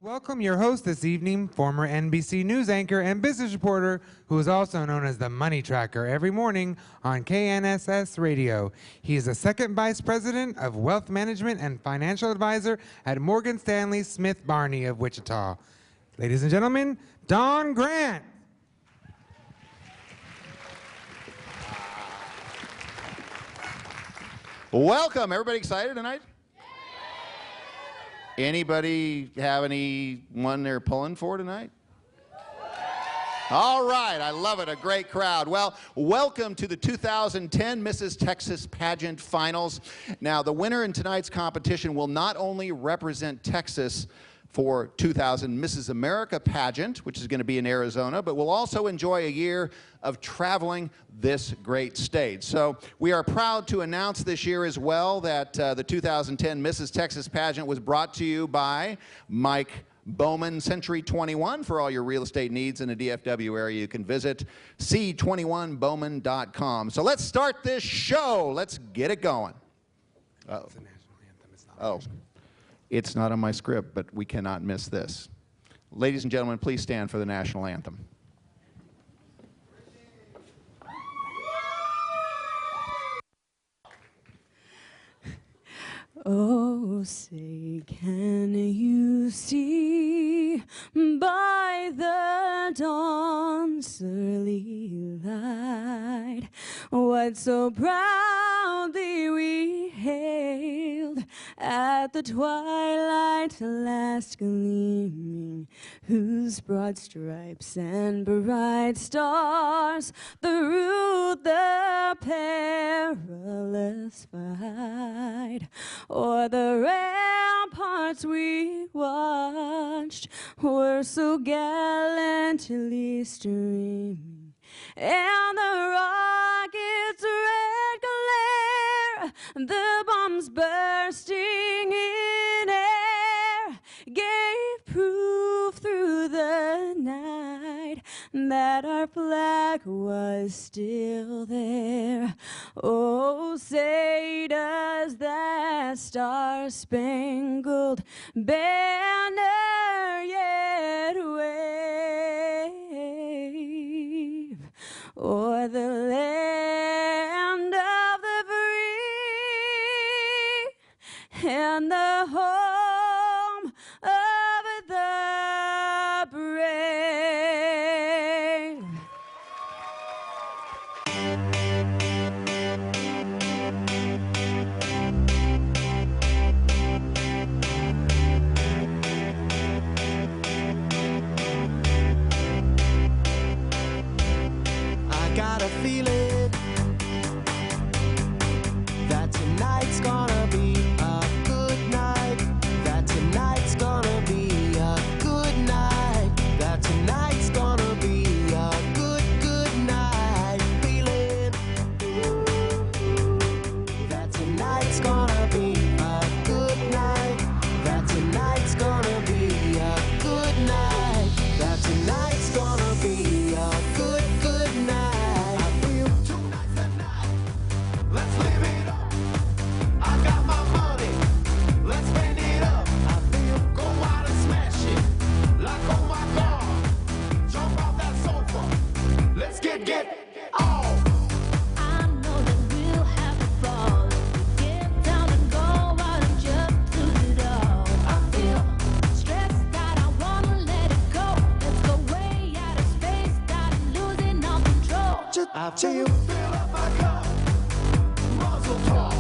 Welcome your host this evening, former NBC News anchor and business reporter who is also known as the Money Tracker every morning on KNSS Radio. He is the second vice president of wealth management and financial advisor at Morgan Stanley Smith Barney of Wichita. Ladies and gentlemen, Don Grant. Welcome. Everybody excited tonight? Anybody have anyone they're pulling for tonight? All right, I love it, a great crowd. Well, welcome to the 2010 Mrs. Texas Pageant Finals. Now, the winner in tonight's competition will not only represent Texas for 2000 Mrs. America Pageant, which is going to be in Arizona, but will also enjoy a year of traveling this great state. So we are proud to announce this year as well that the 2010 Mrs. Texas Pageant was brought to you by Mike Bowman Century 21. For all your real estate needs in the DFW area, you can visit c21bowman.com. So let's start this show. Let's get it going. Uh-oh. Oh. It's not on my script, but we cannot miss this. Ladies and gentlemen, please stand for the national anthem. Oh, say, can you see by the dawn's early light what so proudly we hailed at the twilight's last gleaming, whose broad stripes and bright stars through the perilous fight o'er the ramparts we watched were so gallantly streaming, and the rocket's red glare, the bombs bursting in air, gave proof through the night that our flag was still there. Oh, say does that star-spangled banner yet wave o'er the land of the free and the home of the brave? I got a feeling that tonight's gonna be a good night, that tonight's gonna be a good night, that tonight's gonna be a good night. Feeling that tonight's gonna be a good night, that tonight's gonna be a good night, that tonight's gonna be a good night. I feel tonight's the night. Let's live it up. I got my money. Let's spend it up. I feel go out and smash it. Like oh my God. Jump off that sofa. Let's get off. I know that we'll have to fall. Get down and go out and jump to it all. I feel stressed out, I wanna let it go. Let's go way out of space, got losing all control. I feel fill up my cup. Muzzle talk.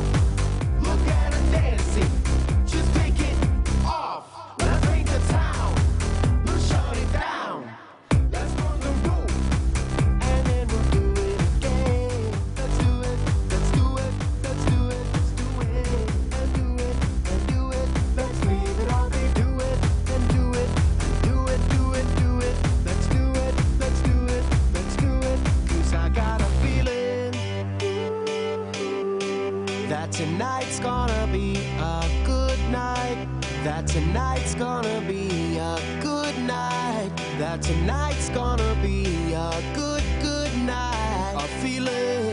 Look at her dancing. Just take it off. Let's paint the town. We'll shut it down. Let's run the roof. And then we'll do it again. Let's do it. Let's do it. Let's do it. Let's do it. And do it. And do it. Let's leave it all day. Do it. And do it. And do it. Do it. Do it. Let's do it. Let's do it. Let's do it. 'Cause I got a feeling that tonight's gonna be a good night, that tonight's gonna be a good night, that tonight's gonna be a good night. A feeling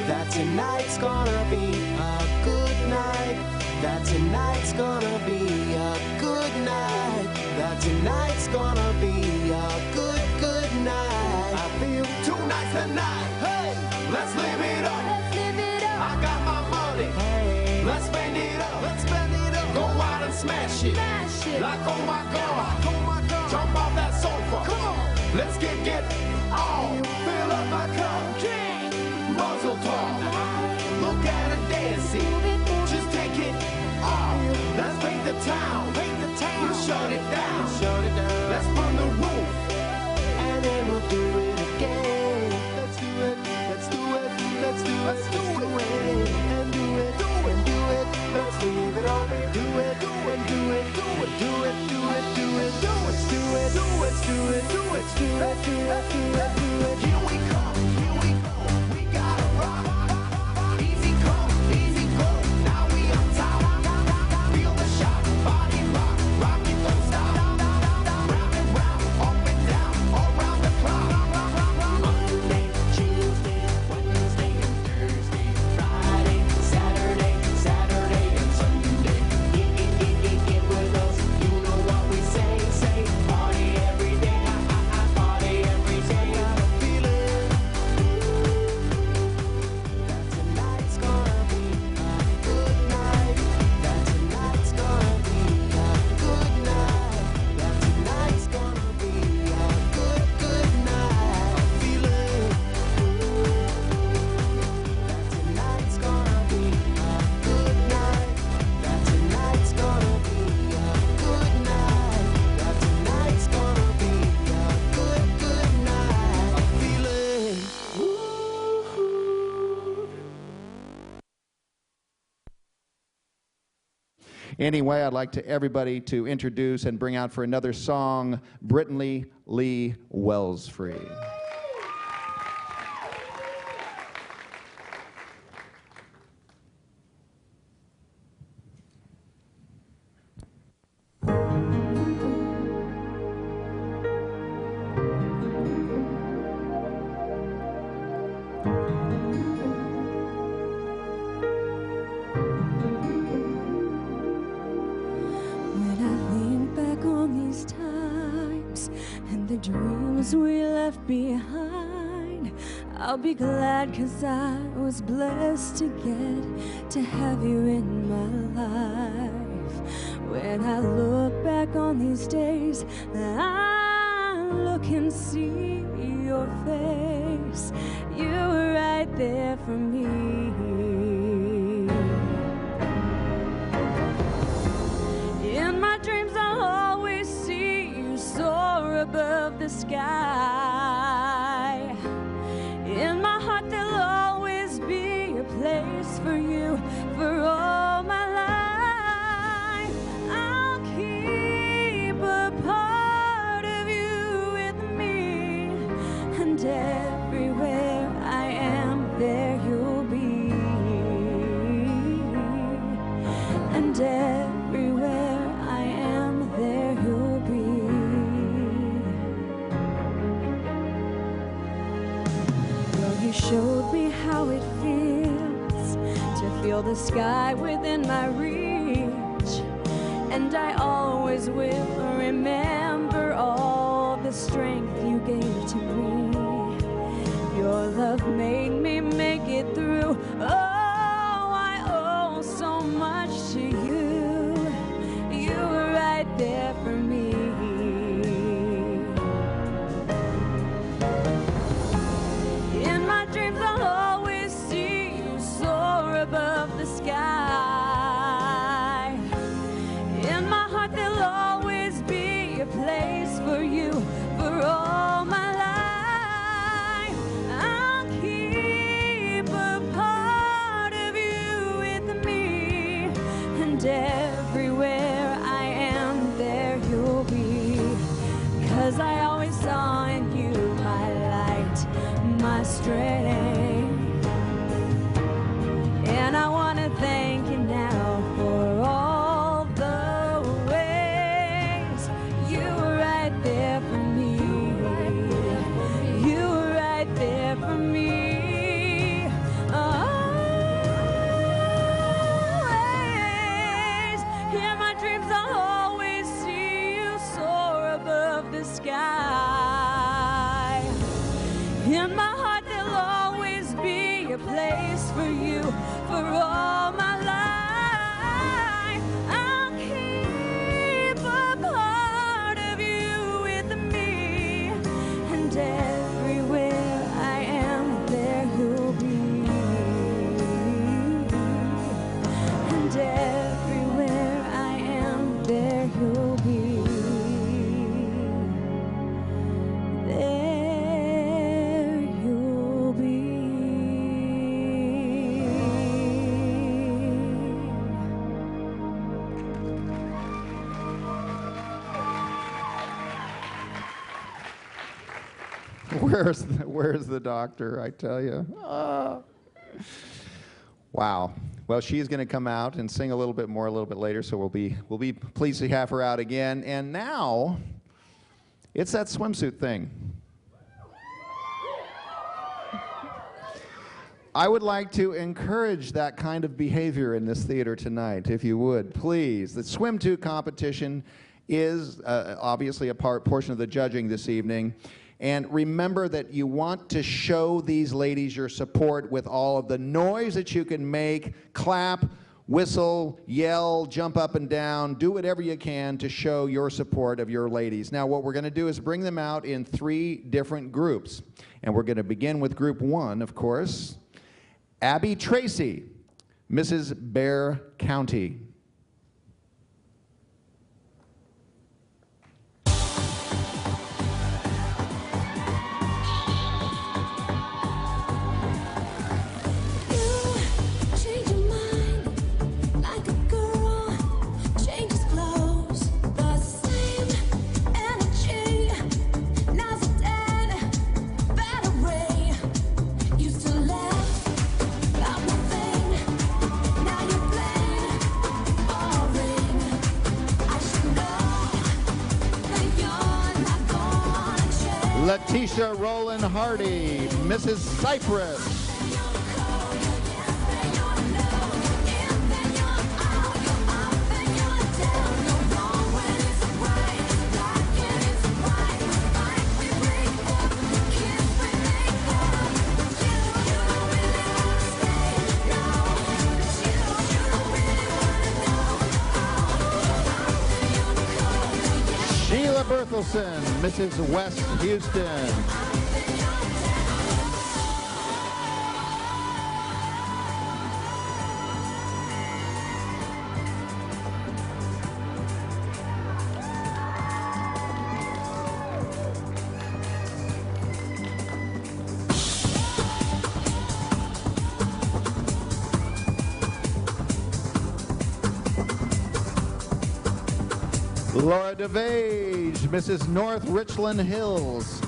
that tonight's gonna be a good night, that tonight's gonna be a good night, that tonight's gonna be a good, good night. I feel tonight's the night. Hey, let's live it up. Let's live it up. I got my money. Hey, Let's spend it up. Let's spend it up. Go out and smash it. smash it. Like oh my god. Oh my god. Jump off that sofa. Come on. Let's get on. Fill up my cup. Drink. Muzzle talk. Look at her dancing. Just take it off. Let's paint the town. You shut it down. Let's burn the roof. And then we'll do it again. Let's do it. Let's do it. Let's do it. Let's do it. And do it. And do it. Let's leave it all. Do it. And do it. Do it. Do it. Do it. Do it. Do it. Let's do it. Do it. Do it. Do it. Do it. Do it. Do it. Do it. Here we come. Here we go. We gotta rock. Easy come. Easy go. Now we on top. Feel the shot. Body rock. Rock it. Don't stop. Round and round. Up and down. All round the clock. Monday, Tuesday, Wednesday, and Thursday, Friday, Saturday, and Sunday. Get with us. You know what we say. Party every day. Party every day. I'm feeling that tonight's gonna be a good night. That tonight's gonna be a good night. That tonight's gonna be a good, good night. I'm feeling that tonight's gonna be a good night. That tonight's gonna be a good night. That tonight's gonna be a good, good night. I'm feeling. Anyway, I'd like to everybody to introduce and bring out for another song, Brittany Lee Wellsfree. When I think back on these times and the dreams we left behind, I'll be glad 'cause I was blessed to get to have you in my life. When I look back on these days, I look and see your face. You were right there for me. In my dreams, I'll always see you soar above the sky. In my heart, there'll always be a place for you for all my life. I'll keep a part of you with me, and everywhere I am, there you'll be. And everywhere I am, there you'll be. Well, you showed me how it feels to feel the sky within my reach, and I always will remember all the strength you gave to me. Your love made me make it through. Oh, I owe so much to you. You were right there for me. In my dreams, I'll always see you soar above the sky. In my heart, there'll always be a place for you for all my life. I'll keep place for you for all my life. I'll keep a part of you with me, and everywhere I am, there you'll be. And everywhere I am, there you'll be. There you'll be. Where's the doctor, I tell you? Ah. Wow. Well, she's going to come out and sing a little bit more a little bit later, so we'll be pleased to have her out again. And now, it's that swimsuit thing. I would like to encourage that kind of behavior in this theater tonight, if you would, please. The swimsuit competition is obviously a portion of the judging this evening. And remember that you want to show these ladies your support with all of the noise that you can make. Clap, whistle, yell, jump up and down, do whatever you can to show your support of your ladies. Now what we're going to do is bring them out in 3 different groups. And we're going to begin with group 1, of course. Abby Tracy, Mrs. Bear County. Change your mind like a girl changes clothes. The same energy, now's a dead battery. Used to laugh about nothing, now you're plain boring. I should know that you're not gonna change. Letitia Rowland Hardy, Mrs. Cypress. Sheila Berthelsen, Mrs. West Houston. Laura DeVage, Mrs. North Richland Hills.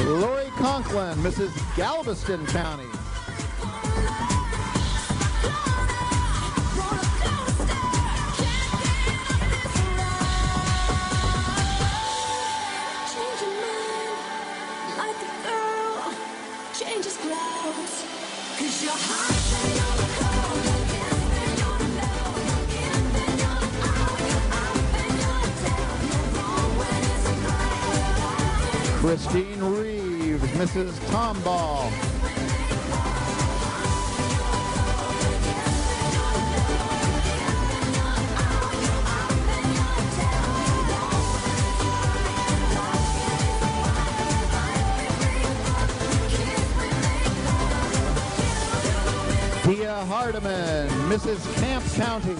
Lori Conklin, Mrs. Galveston County. Change your mind like a girl changes clothes. 'Cause your heart's in your cold, yes, then you'll know. In, then you'll out, you're up, then you'll down. You're wrong when it's right. Christine Reeves, Mrs. Tomball. Tia Hardiman, Mrs. Camp County.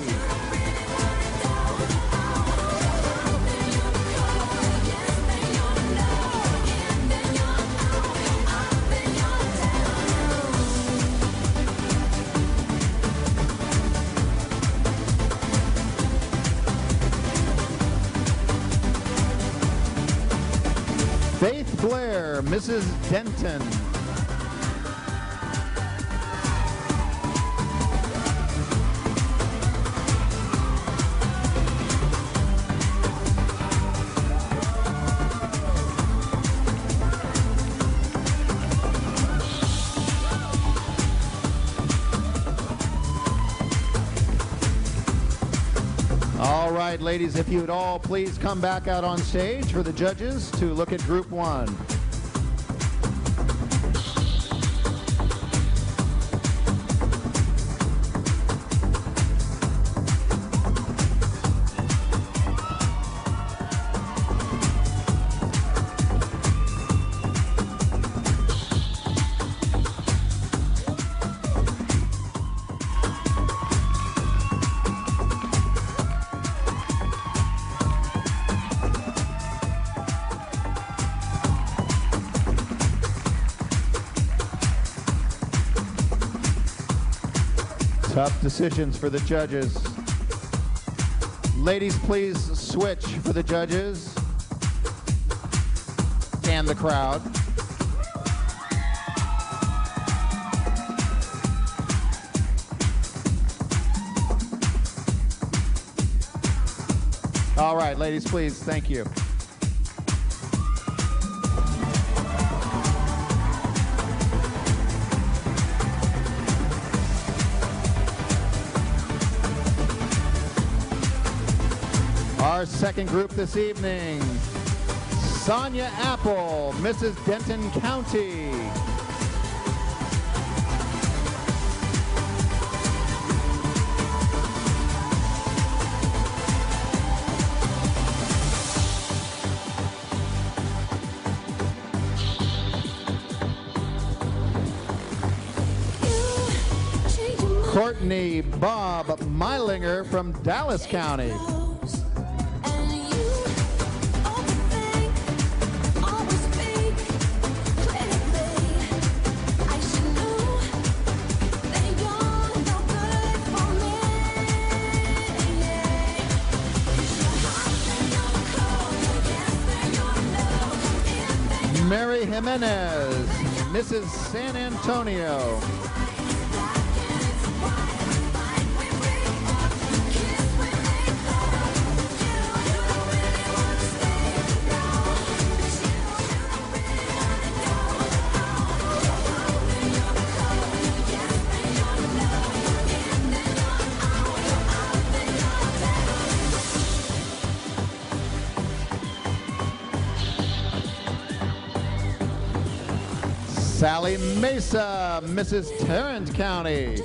Faith Blair, Mrs. Denton. ladies, if you would all please come back out on stage for the judges to look at group one. Tough decisions for the judges. Ladies, please switch for the judges and the crowd. All right, ladies, please. Thank you. Our second group this evening, Sonia Apple, Mrs. Denton County. Courtney Bob Meilinger from Dallas County. Mary Jimenez, Mrs. San Antonio. Sally Mesa, Mrs. Tarrant County.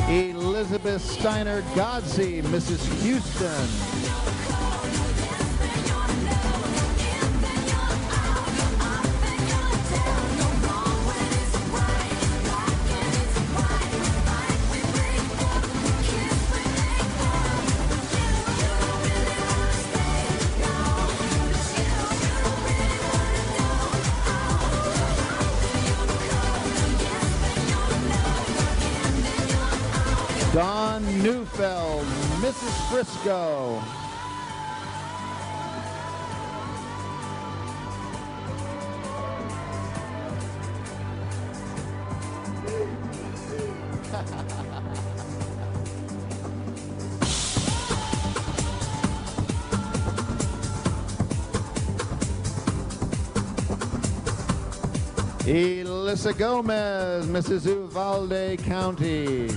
Elizabeth Steiner Godsey, Mrs. Houston. Don Neufeld, Mrs. Frisco. Elissa Gomez, Mrs. Uvalde County.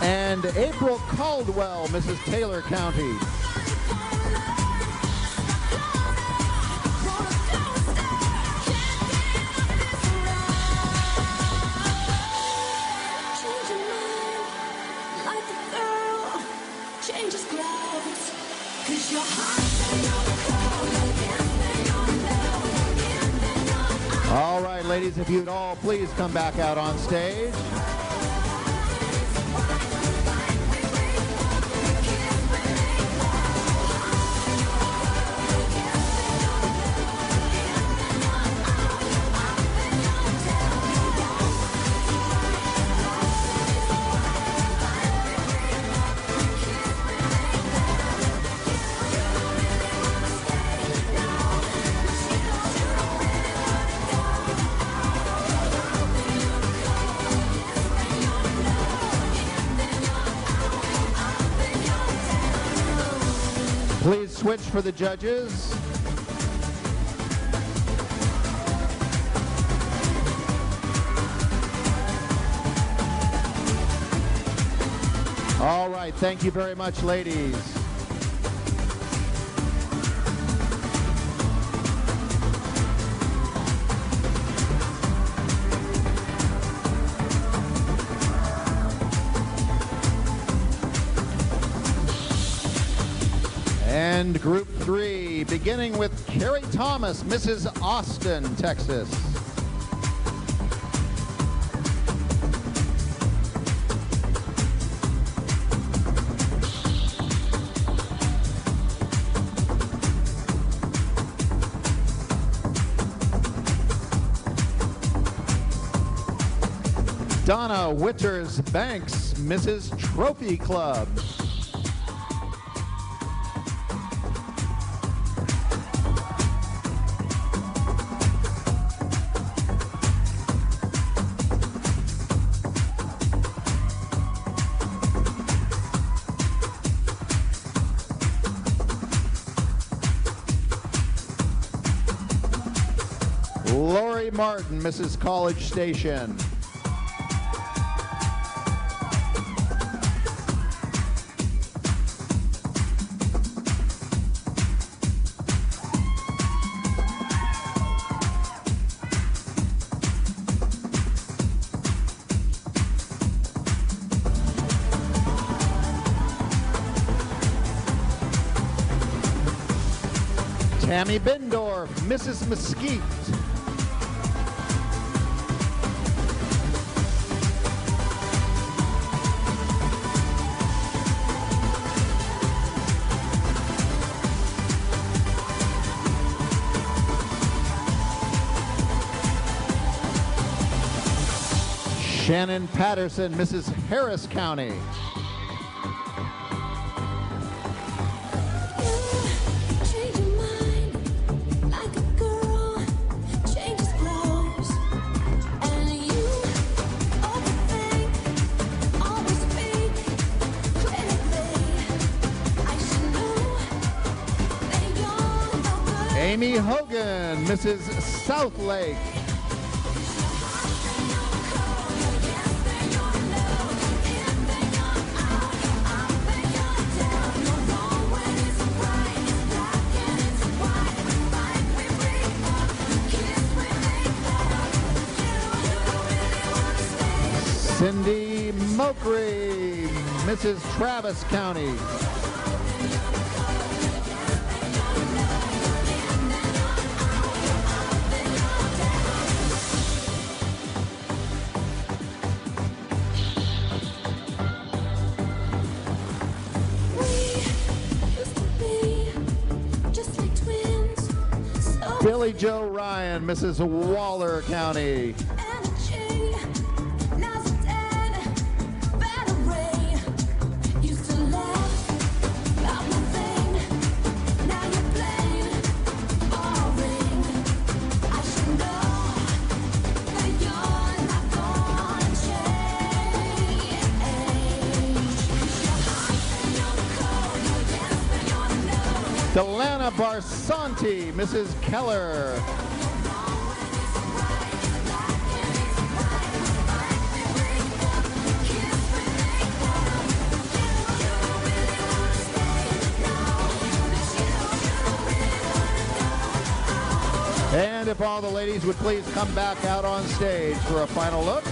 And April Caldwell, Mrs. Taylor County. All right, ladies, if you'd all please come back out on stage. Please switch for the judges. All right, thank you very much, ladies. And group 3, beginning with Carrie Thomas, Mrs. Austin, Texas. Donna Witters Banks, Mrs. Trophy Club. Lori Martin, Mrs. College Station. Tammy Bindorf, Mrs. Mesquite. Shannon Patterson, Mrs. Harris County. Change your mind like a girl changes clothes, and you overthink, always speak critically. I should know that you're no good. Amy Hogan, Mrs. Southlake. Cindy Mokry, Mrs. Travis County. Billy Joe Ryan, Mrs. Waller County. Delana Barsanti, Mrs. Keller. And if all the ladies would please come back out on stage for a final look.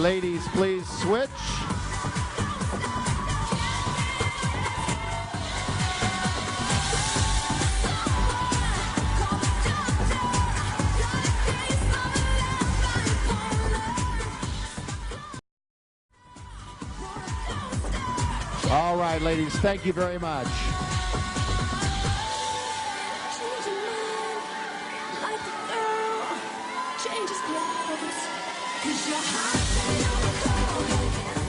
Ladies, please switch. right, ladies, thank you very much. Change your mind, like the girl changes clothes. 'Cause you're hot and you're cold,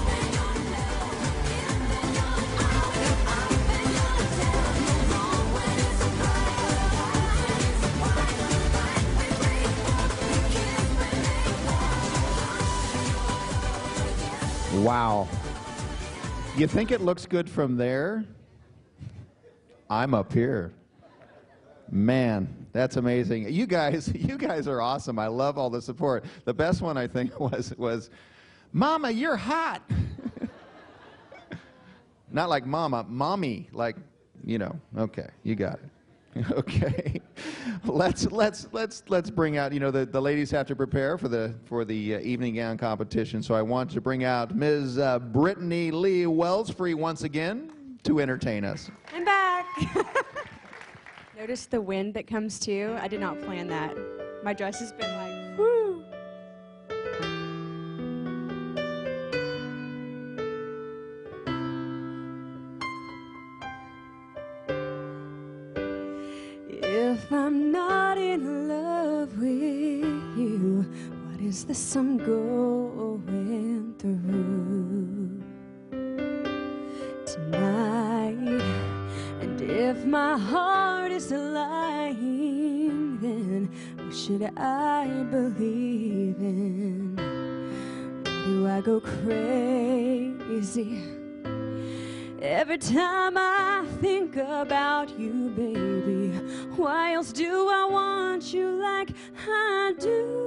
and you're love, and you're out, and you're down. You're wrong when it's right, when it's right. We break up, we kiss, we make love. Wow. You think it looks good from there? I'm up here. Man, that's amazing. You guys are awesome. I love all the support. The best one I think was Mama, you're hot. Not like mama, mommy, like, you know, okay, you got it. Okay. Let's bring out, you know, the ladies have to prepare for the evening gown competition. So I want to bring out Ms. Brittany Lee Wellsfree once again to entertain us. I'm back. Notice the wind that comes too? I did not plan that. My dress has been like, whoo. If I'm not in love with you, what is this I'm going through tonight? And if my heart is lying, then what should I believe in? Do I go crazy every time I think about you, baby? Why else do I want you like I do?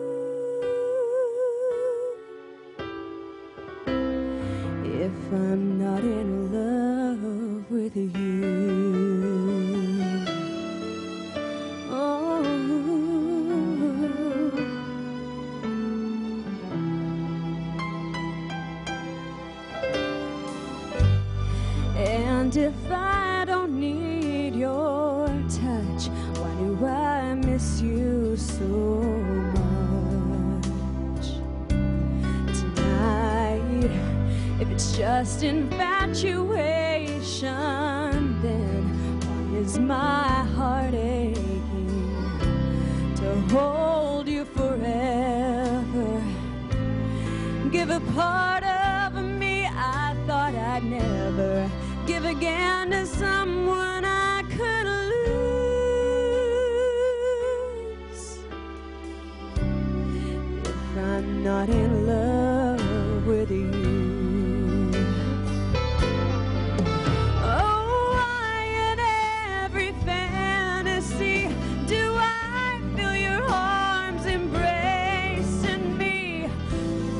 If I'm not in love with you. Oh. And if I don't need your touch, why do I miss you so much tonight? If it's just infatuation, then why is my heart aching to hold you forever? Give a part of me I thought I'd never give again to someone I could lose. If I'm not in love with you. Oh, why in every fantasy do I feel your arms embracing me?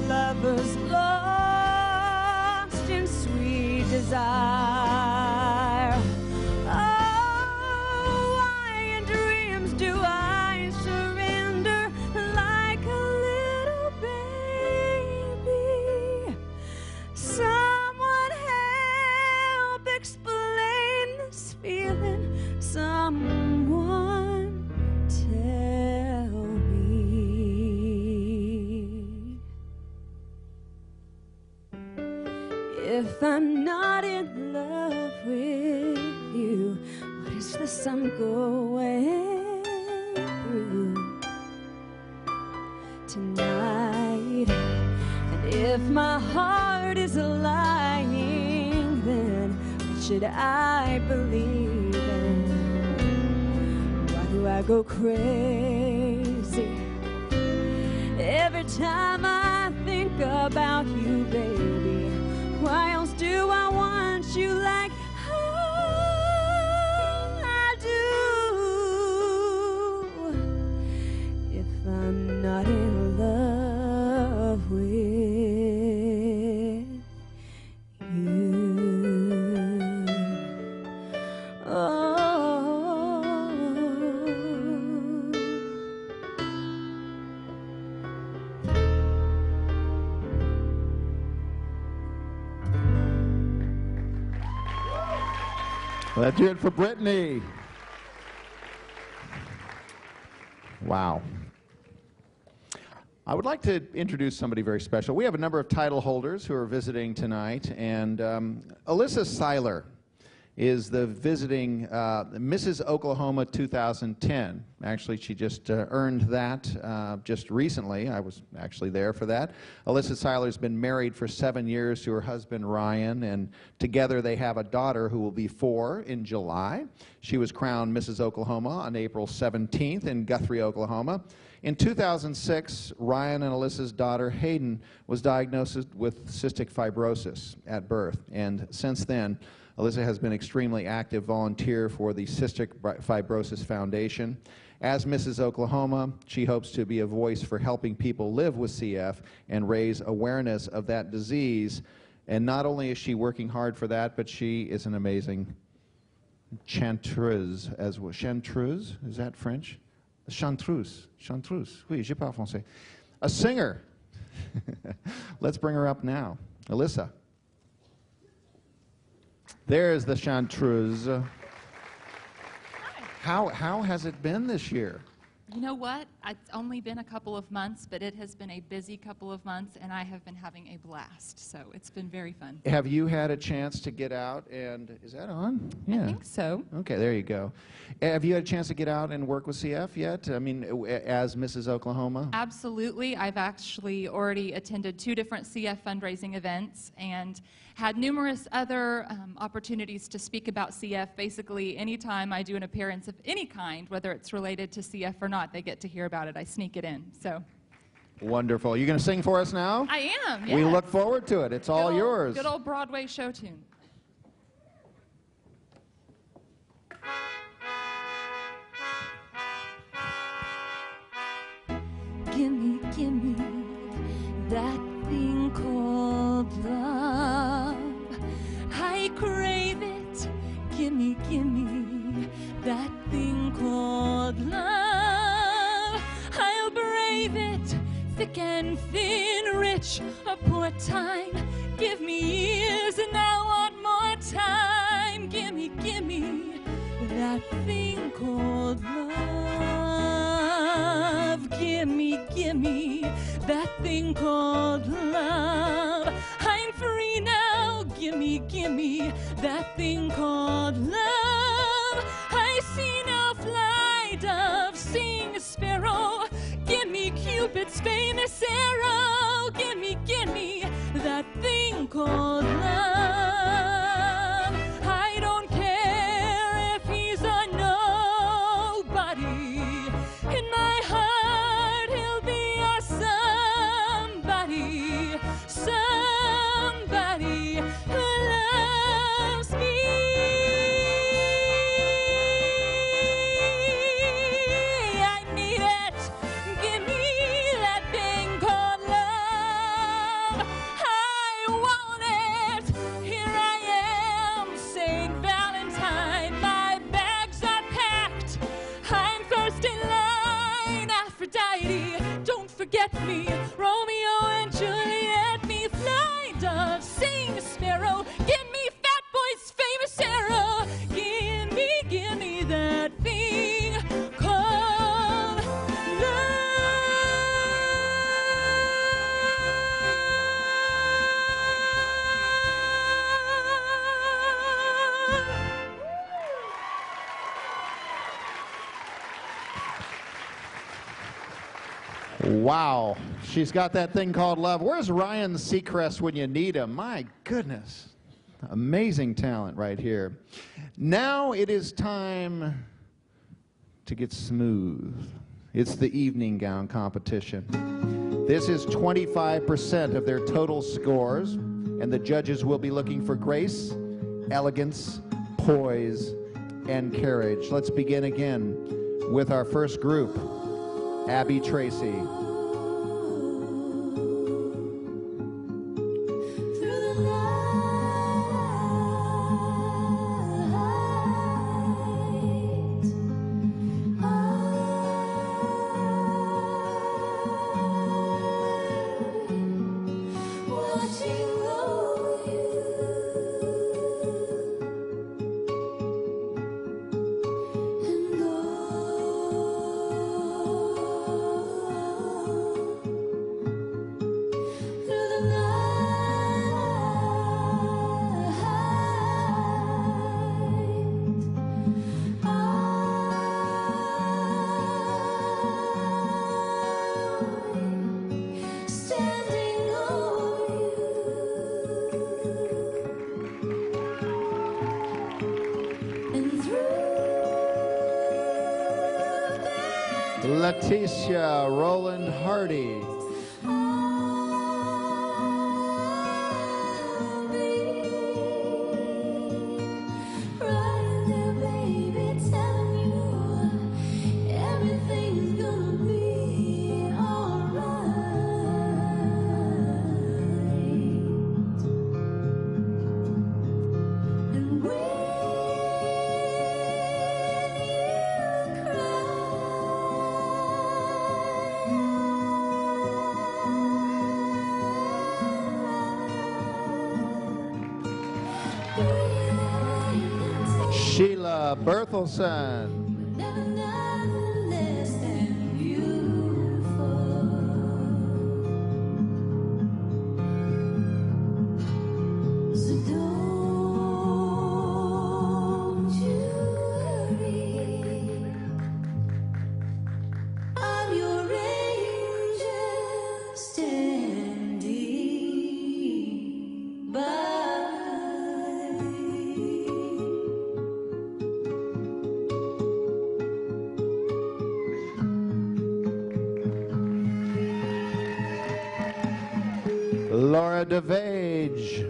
Lovers lost in sweet desire. Someone tell me. If I'm not in love with you, what is this I'm going through tonight? And if my heart is lying, then what should I believe? I go crazy every time I think about you, baby. Why else do I want you like I do? If I'm not in love with you. Oh. Well, that's it for Brittany. Wow. I would like to introduce somebody very special. We have a number of title holders who are visiting tonight, and Alyssa Seiler is the visiting Mrs. Oklahoma 2010. Actually, she just earned that just recently. I was actually there for that. Alyssa Seiler's been married for 7 years to her husband, Ryan, and together they have a daughter who will be 4 in July. She was crowned Mrs. Oklahoma on April 17th in Guthrie, Oklahoma. In 2006, Ryan and Alyssa's daughter, Hayden, was diagnosed with cystic fibrosis at birth, and since then, Alyssa has been extremely active volunteer for the Cystic Fibrosis Foundation. As Mrs. Oklahoma, she hopes to be a voice for helping people live with CF and raise awareness of that disease. And not only is she working hard for that, but she is an amazing chanteuse as well. Chanteuse, is that French? Chanteuse, chanteuse. Oui, je parle français. A singer. Let's bring her up now. Alyssa. There's the chanteuse. How has it been this year? You know what? It's only been a couple of months, but it has been a busy couple of months, and I have been having a blast. So it's been very fun. Have you had a chance to get out and, is that on? Yeah. I think so. Okay, there you go. Have you had a chance to get out and work with CF yet? I mean, as Mrs. Oklahoma? Absolutely. I've actually already attended 2 different CF fundraising events and had numerous other opportunities to speak about CF. Basically, anytime I do an appearance of any kind, whether it's related to CF or not, they get to hear about it. I sneak it in. So. Wonderful. You going to sing for us now? I am, We yes. look forward to it. It's all yours. Good old Broadway show tune. Gimme, gimme that thing called love. I crave it. Gimme, gimme that thing called love. I'll brave it, thick and thin, rich or poor time. Give me years and I want more time. Gimme, gimme that thing called love. Gimme, gimme that thing called love. I'm free now. Gimme, gimme that thing called love. I see no fly dove, sing a sparrow. Gimme Cupid's famous arrow. Gimme, gimme that thing called love. I don't care if he's a nobody. In my heart he'll be a somebody. Somebody who loves me. I need it. Give me that thing called love. I want it. Here I am, Saint Valentine. My bags are packed. I'm first in line. Aphrodite, don't forget me. Romeo and Juliet, me fly dove, sing a sparrow. Give me Fat Boy's famous arrow. Give me that thing called Wow. She's got that thing called love. Where's Ryan Seacrest when you need him? My goodness. Amazing talent right here. Now it is time to get smooth. It's the evening gown competition. This is 25% of their total scores, and the judges will be looking for grace, elegance, poise, and carriage. Let's begin again with our first group, Abby Tracy. through the night, watching over you, and Leticia Roland Hardy. Sheila Berthelsen. Laura DeVage.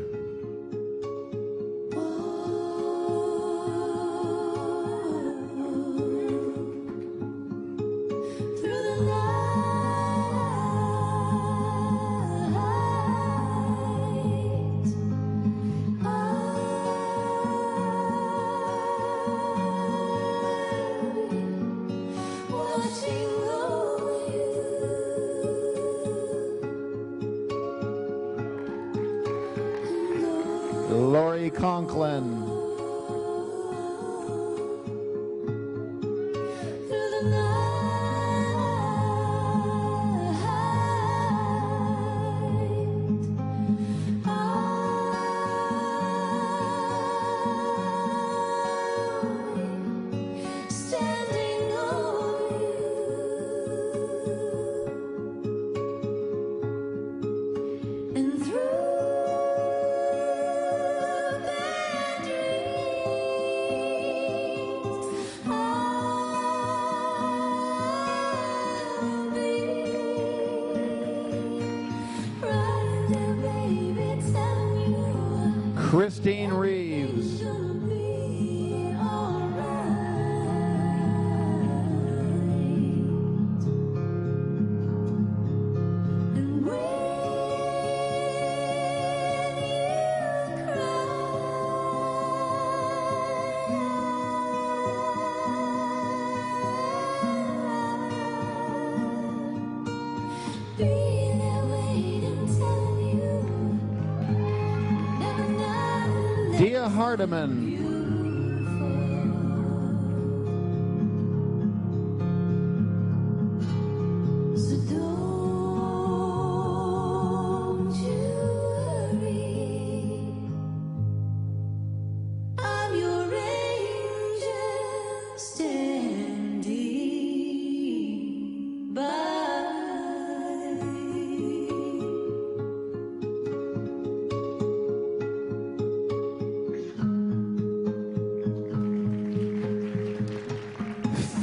Lori Conklin. Christine Reeves. Dia Hardiman.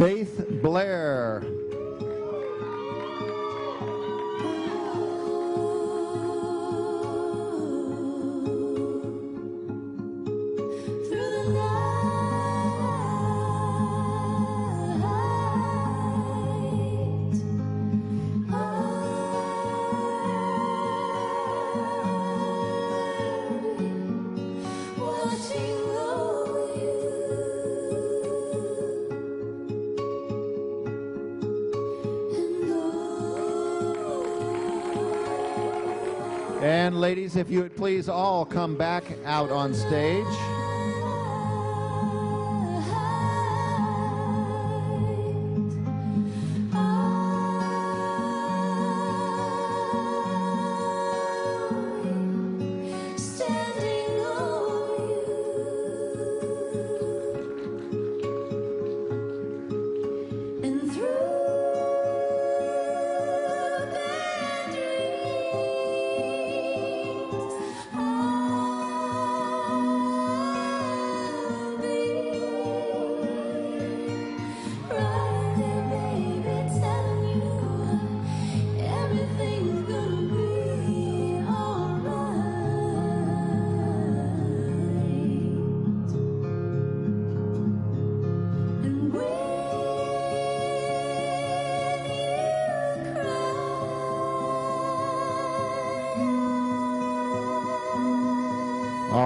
Faith Blair. And ladies, if you would please all come back out on stage.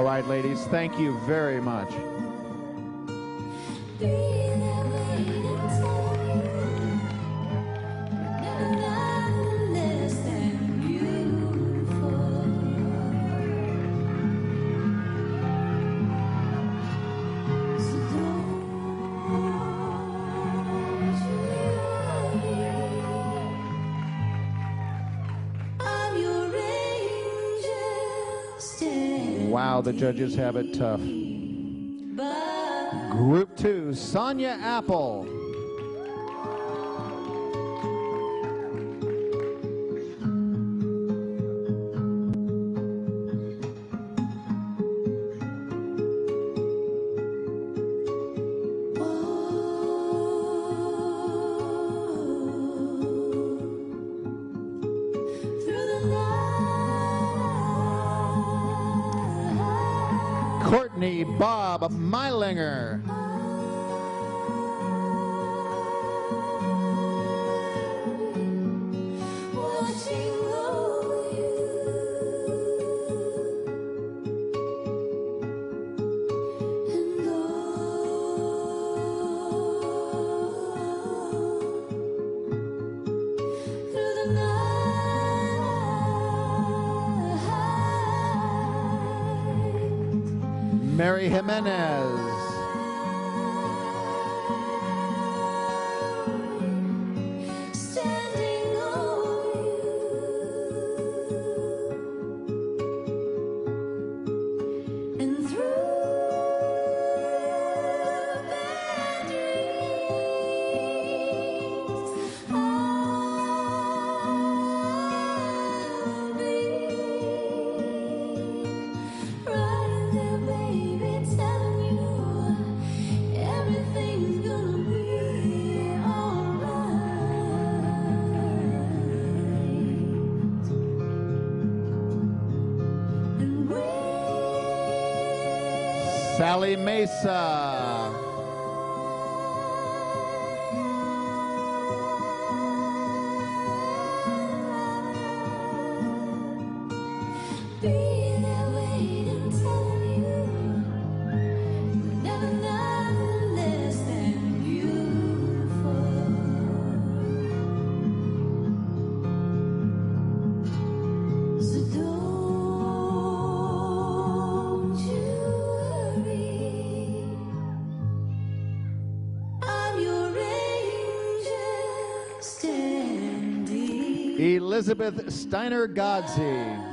All right, ladies, thank you very much. Wow, the judges have it tough. Group 2, Sonia Apple. Courtney Bob Meilinger. Mary Jimenez. Sally Mesa. Elizabeth Steiner Godsey.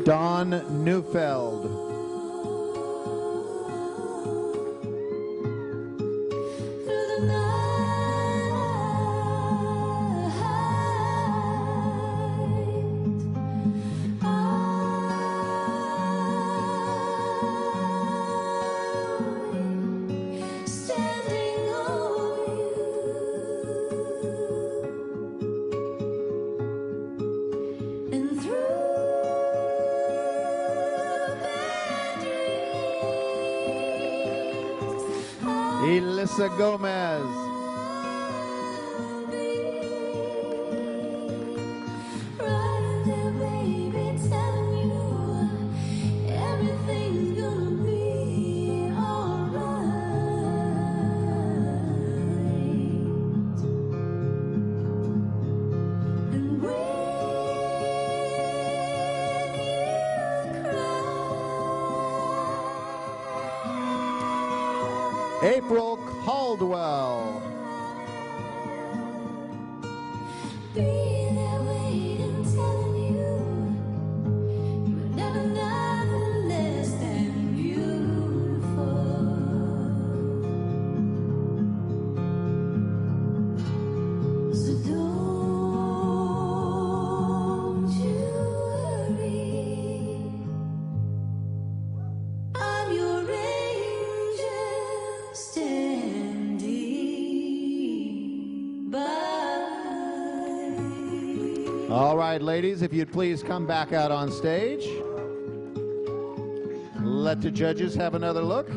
Dawn Neufeld. Elisa Gomez. April Caldwell. All right, ladies, if you'd please come back out on stage. Let the judges have another look.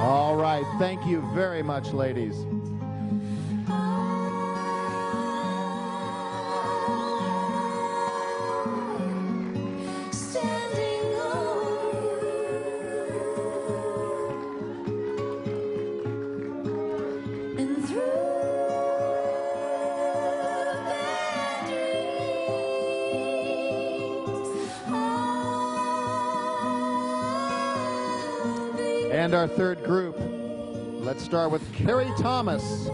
All right, thank you very much, ladies. And our third group, let's start with Carrie Thomas.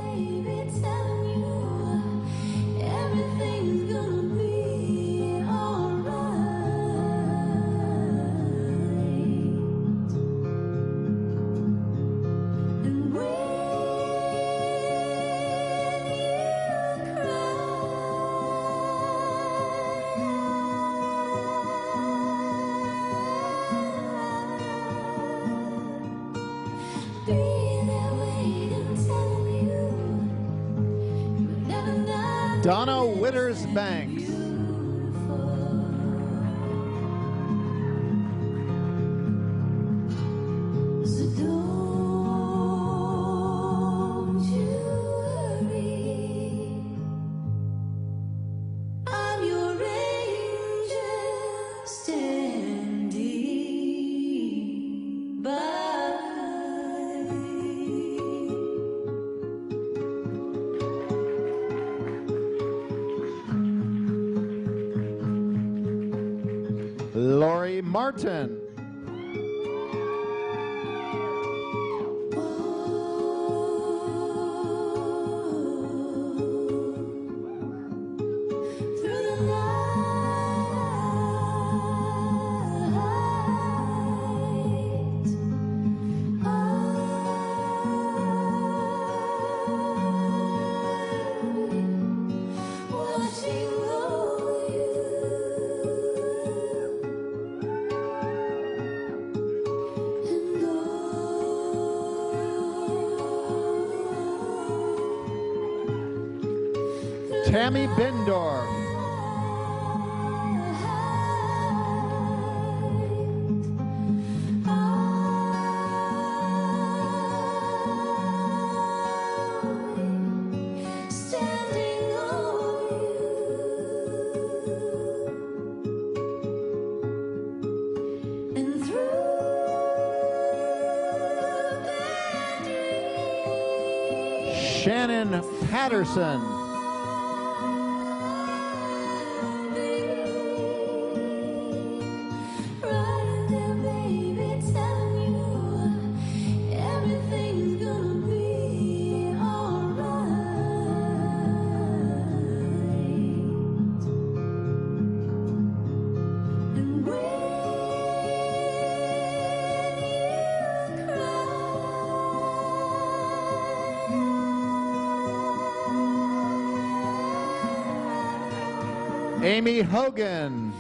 Donna Witters Banks. Lori Martin. Tammy Bindor. Shannon Patterson. Amy Hogan.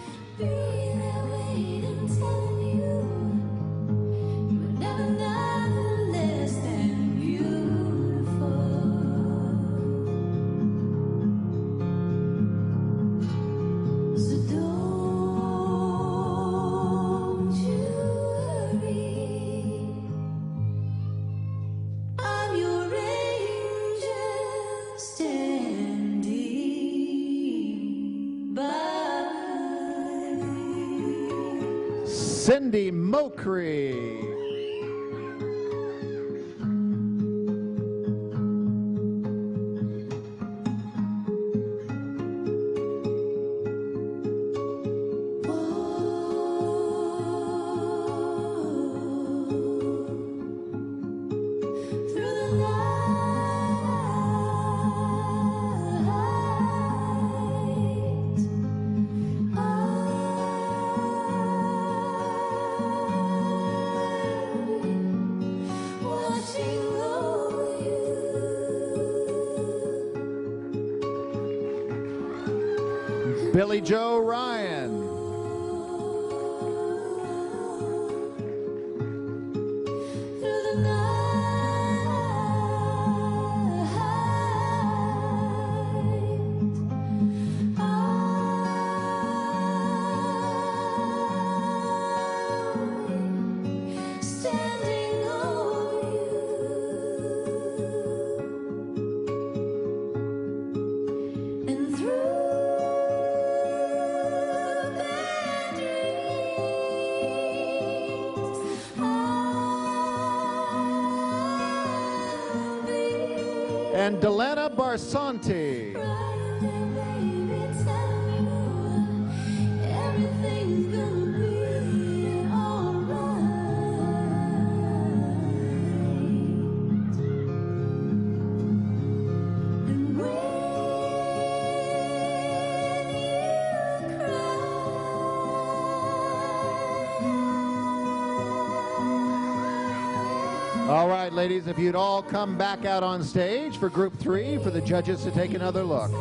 Cindy Mokri. Billy Joe Ryan. And Delena Barsanti. All right, ladies, if you'd all come back out on stage for group 3 for the judges to take another look.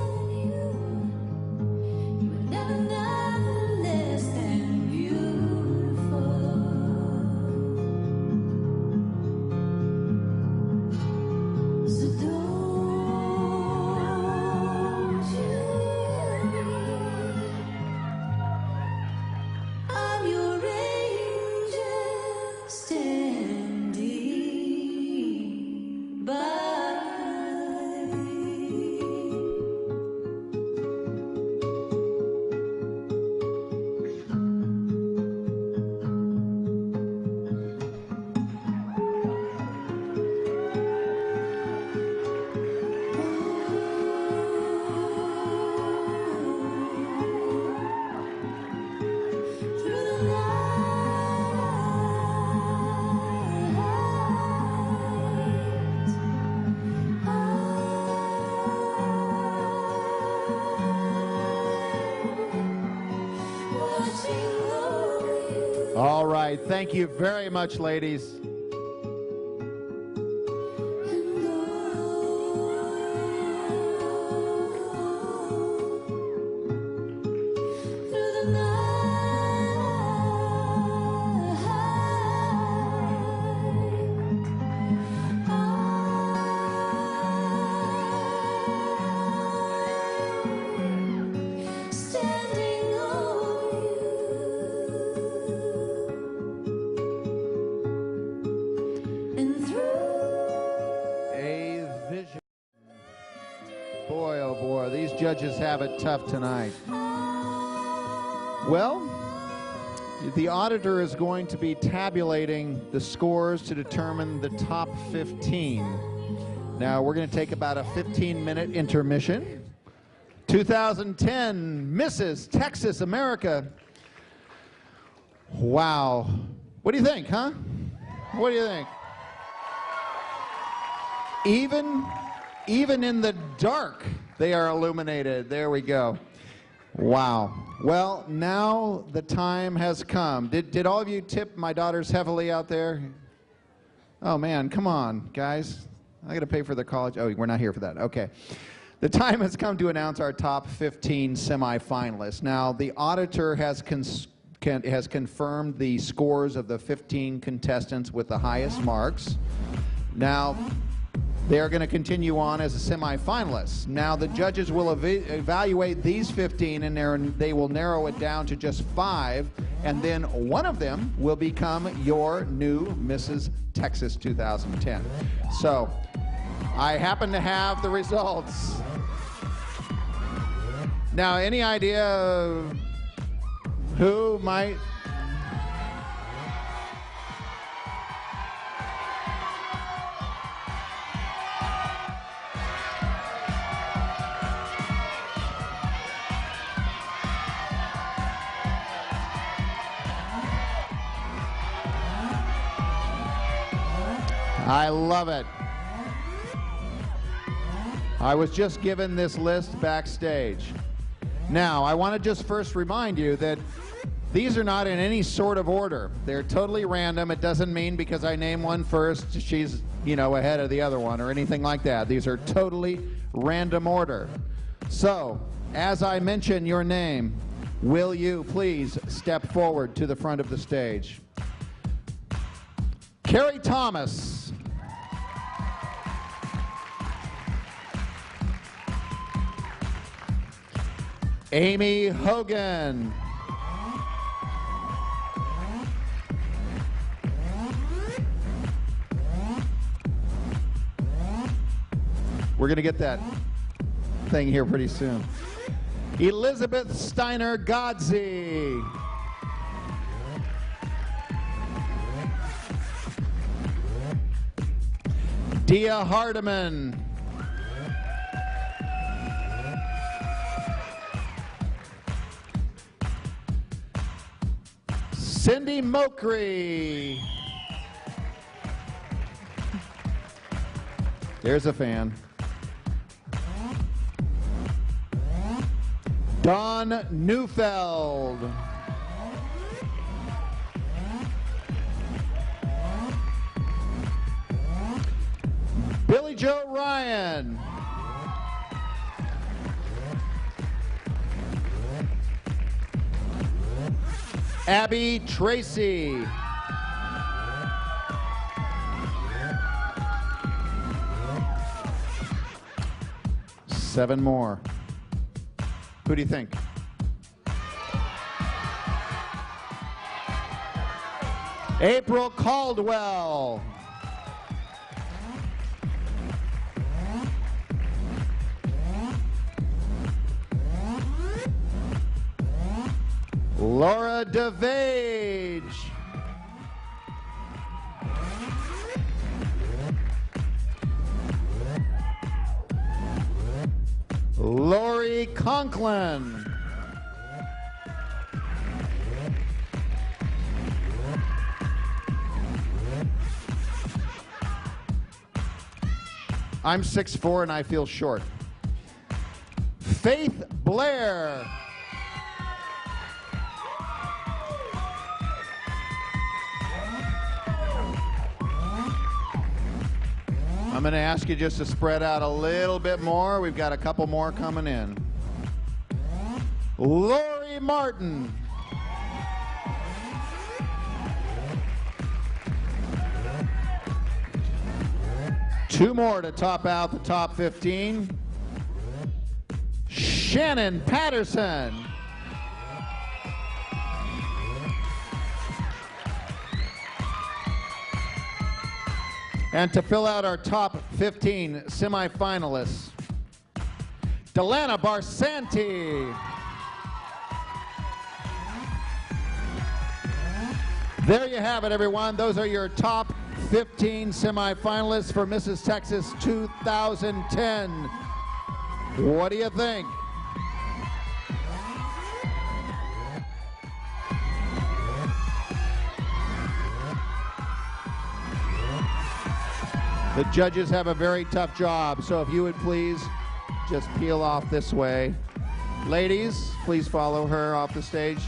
All right, thank you very much, ladies. Boy, oh boy, these judges have it tough tonight. Well, the auditor is going to be tabulating the scores to determine the top 15. Now, we're going to take about a 15-minute intermission. 2010 Mrs. Texas America. Wow. What do you think, huh? What do you think? Even in the dark, they are illuminated. There we go. Wow. Well, now the time has come. Did all of you tip my daughters heavily out there? Oh, man, come on, guys. I got to pay for their college. Oh, we're not here for that. Okay. The time has come to announce our top 15 semifinalists. Now, the auditor has confirmed the scores of the 15 contestants with the highest marks. Now, they're going to continue on as a semifinalist. Now, the judges will evaluate these 15, and they will narrow it down to just 5, and then one of them will become your new Mrs. Texas 2010. So, I happen to have the results. Now, any idea of who might... I love it. I was just given this list backstage. Now, I want to just first remind you that these are not in any sort of order. They're totally random. It doesn't mean because I name one first, she's, you know, ahead of the other one or anything like that. These are totally random order. So, as I mention your name, will you please step forward to the front of the stage? Carrie Thomas. Amy Hogan. We're going to get that thing here pretty soon. Elizabeth Steiner Godzi. Dia Hardiman. Cindy Mokri. There's a fan. Dawn Neufeld. Billy Joe Ryan. Abby Tracy. Seven more. Who do you think? April Caldwell. Laura DeVage. Lori Conklin. I'm 6'4" and I feel short. Faith Blair. I'm going to ask you just to spread out a little bit more. We've got a couple more coming in. Lori Martin. Two more to top out the top 15. Shannon Patterson. And to fill out our top 15 semifinalists, Delana Barsanti. There you have it, everyone. Those are your top 15 semifinalists for Mrs. Texas 2010. What do you think? The judges have a very tough job, so if you would please just peel off this way. Ladies, please follow her off the stage.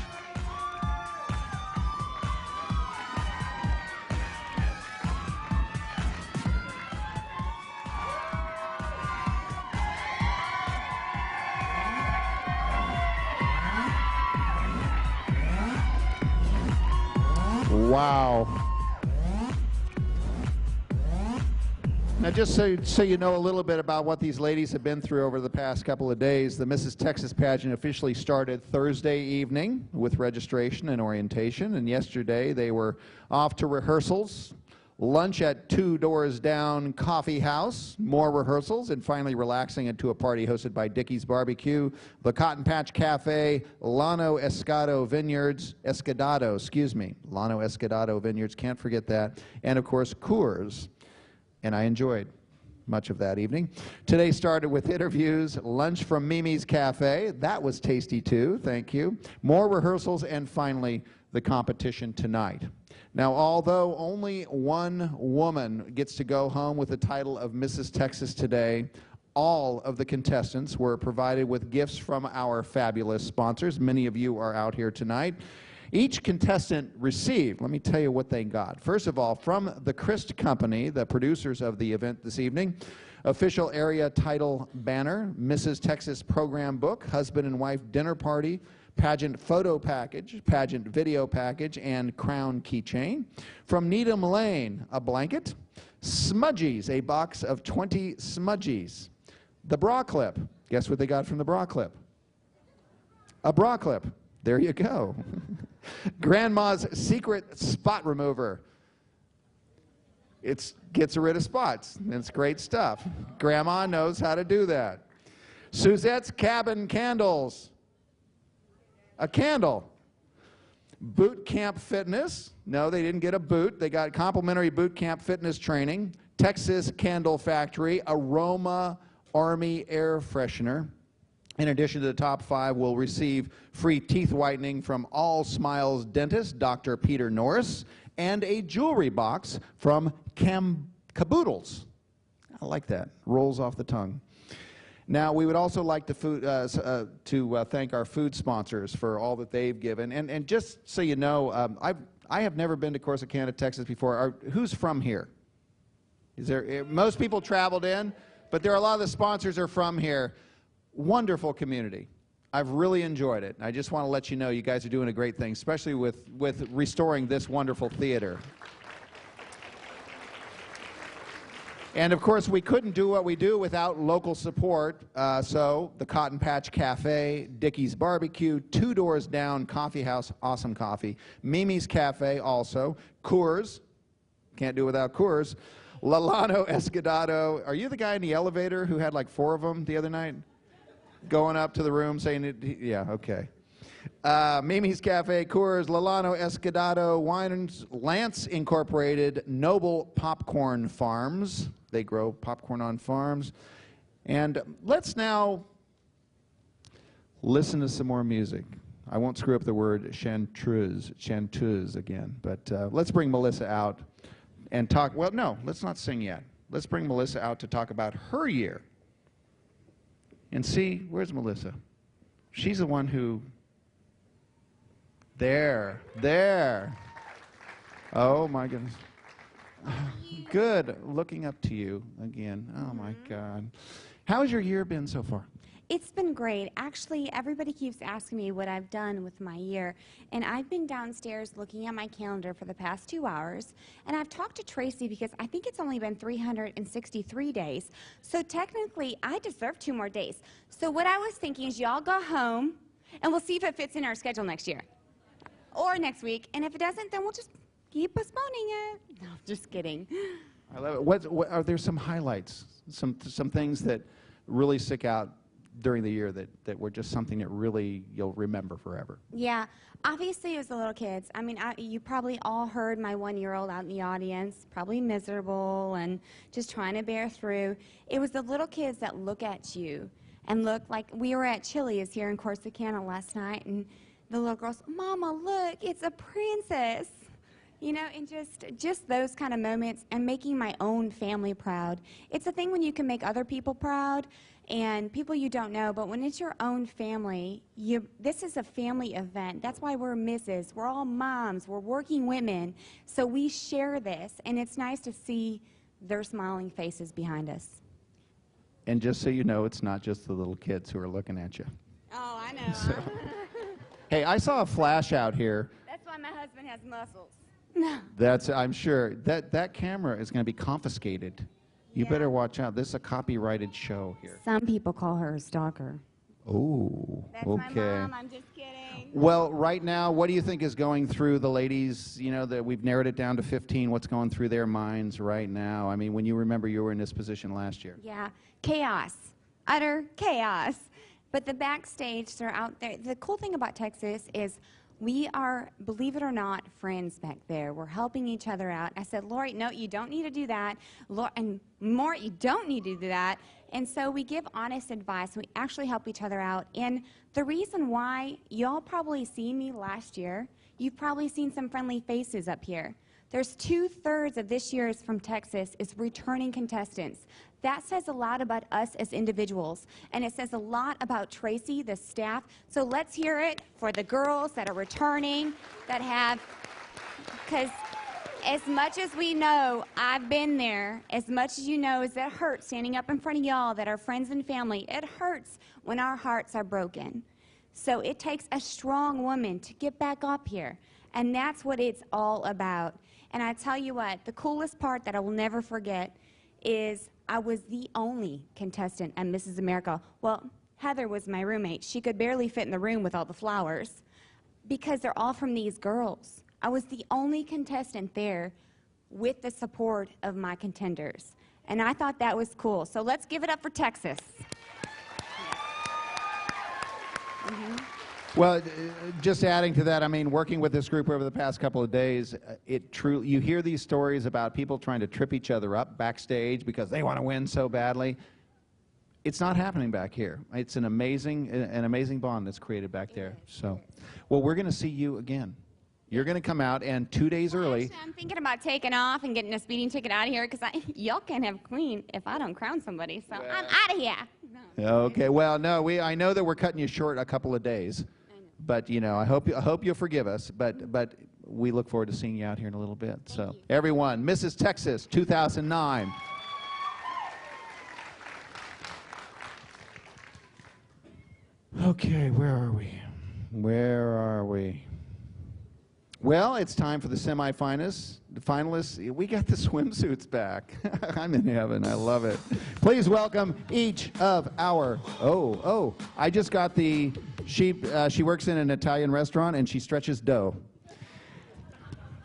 Wow. Now, just so you know a little bit about what these ladies have been through over the past couple of days, the Mrs. Texas pageant officially started Thursday evening with registration and orientation, and yesterday they were off to rehearsals, lunch at Two Doors Down Coffee House, more rehearsals, and finally relaxing into a party hosted by Dickey's Barbecue, the Cotton Patch Cafe, Llano Escadado Vineyards, Llano Escadado Vineyards, can't forget that, and of course Coors. And I enjoyed much of that evening. Today started with interviews, lunch from Mimi's Cafe. That was tasty too, thank you. More rehearsals, and finally the competition tonight. Now, although only one woman gets to go home with the title of Mrs. Texas today, all of the contestants were provided with gifts from our fabulous sponsors. Many of you are out here tonight. Each contestant received, let me tell you what they got. First of all, from the Christ Company, the producers of the event this evening, official area title banner, Mrs. Texas program book, husband and wife dinner party, pageant photo package, pageant video package, and crown keychain. From Needham Lane, a blanket, Smudgies, a box of 20 Smudgies. The bra clip, guess what they got from the bra clip? A bra clip. There you go. Grandma's secret spot remover. It gets rid of spots. It's great stuff. Grandma knows how to do that. Suzette's cabin candles. A candle. Boot camp fitness. No, they didn't get a boot. They got complimentary boot camp fitness training. Texas Candle Factory. Aroma Army air freshener. In addition to the top 5, will receive free teeth whitening from All Smiles Dentist, Dr. Peter Norris, and a jewelry box from Caboodles. I like that. Rolls off the tongue. Now, we would also like to thank our food sponsors for all that they've given. And just so you know, I have never been to Corsicana, Texas before. Who's from here? Is there? Most people traveled in, but there are a lot of the sponsors are from here. Wonderful community. I've really enjoyed it. I just want to let you know you guys are doing a great thing, especially with restoring this wonderful theater. And of course, we couldn't do what we do without local support. So the Cotton Patch Cafe, Dickey's Barbecue, Two Doors Down Coffee House, awesome coffee. Mimi's Cafe also. Coors, can't do without Coors. Lalano Escudado. Are you the guy in the elevator who had like 4 of them the other night? Going up to the room saying, yeah, okay. Mimi's Cafe, Coors, Lalano Escudado, Wines, Lance Incorporated, Noble Popcorn Farms. They grow popcorn on farms. And let's now listen to some more music. I won't screw up the word chanteuse again, but let's bring Melissa out and talk. Well, no, let's not sing yet. Let's bring Melissa out to talk about her year. And see, where's Melissa? She's the one who, there. Oh my goodness. Good, looking up to you again. Oh my God. How's your year been so far? It's been great. Actually, everybody keeps asking me what I've done with my year, and I've been downstairs looking at my calendar for the past 2 hours, and I've talked to Tracy because I think it's only been 363 days. So technically, I deserve 2 more days. So what I was thinking is y'all go home, and we'll see if it fits in our schedule next year or next week, and if it doesn't, then we'll just keep postponing it. No, just kidding. I love it. What are there some highlights, some things that really stick out during the year that were just something that really you'll remember forever? Yeah, obviously it was the little kids. I mean, you probably all heard my 1-year-old out in the audience, probably miserable and just trying to bear through. It was the little kids that look at you and look like, we were at Chili's here in Corsicana last night, and the little girls, Mama, look, it's a princess. You know, and just those kind of moments, and making my own family proud. It's a thing when you can make other people proud and people you don't know, but when it's your own family, this is a family event. That's why we're Mrs. We're all moms. We're working women. So we share this, and it's nice to see their smiling faces behind us. And just so you know, it's not just the little kids who are looking at you. Oh, I know. So, hey, I saw a flash out here. That's why my husband has muscles. I'm sure that camera is going to be confiscated. You better watch out. This is a copyrighted show here. Some people call her a stalker. Oh, That's okay. my mom. I'm just kidding. Well, right now, what do you think is going through the ladies? You know, that we've narrowed it down to 15. What's going through their minds right now? I mean, when you remember you were in this position last year. Yeah, chaos, utter chaos. But the backstage, they're out there. The cool thing about Texas is we are, believe it or not, friends back there. We're helping each other out. I said, Lori, no, you don't need to do that. And more, you don't need to do that. And so we give honest advice. We actually help each other out. And the reason why, y'all probably seen me last year. You've probably seen some friendly faces up here. There's 2/3 of this year's from Texas is returning contestants. that says a lot about us as individuals. And it says a lot about Tracy, the staff. So let's hear it for the girls that are returning, that have, because as much as we know, I've been there, as much as you know, is it hurts standing up in front of y'all that are friends and family. It hurts when our hearts are broken. So it takes a strong woman to get back up here. And that's what it's all about. And I tell you what, the coolest part that I will never forget is I was the only contestant at Mrs. America. Well, Heather was my roommate. She could barely fit in the room with all the flowers because they're all from these girls. I was the only contestant there with the support of my contenders. And I thought that was cool. So let's give it up for Texas. Well, just adding to that, I mean, working with this group over the past couple of days, you hear these stories about people trying to trip each other up backstage because they want to win so badly. It's not happening back here. It's an amazing bond that's created back there. So, well, we're going to see you again. You're going to come out, and 2 days early. Actually, I'm thinking about taking off and getting a speeding ticket out of here because y'all can't have queen if I don't crown somebody. So I'm out of here. No. Okay. Well, no, I know that we're cutting you short a couple of days, but you know, I hope you'll forgive us. But we look forward to seeing you out here in a little bit. So, everyone, Mrs. Texas 2009. Okay, where are we? Where are we? Well, it's time for the semifinalists. The finalists, we got the swimsuits back. I'm in heaven. I love it. Please welcome each of our. I just got the. She works in an Italian restaurant and she stretches dough.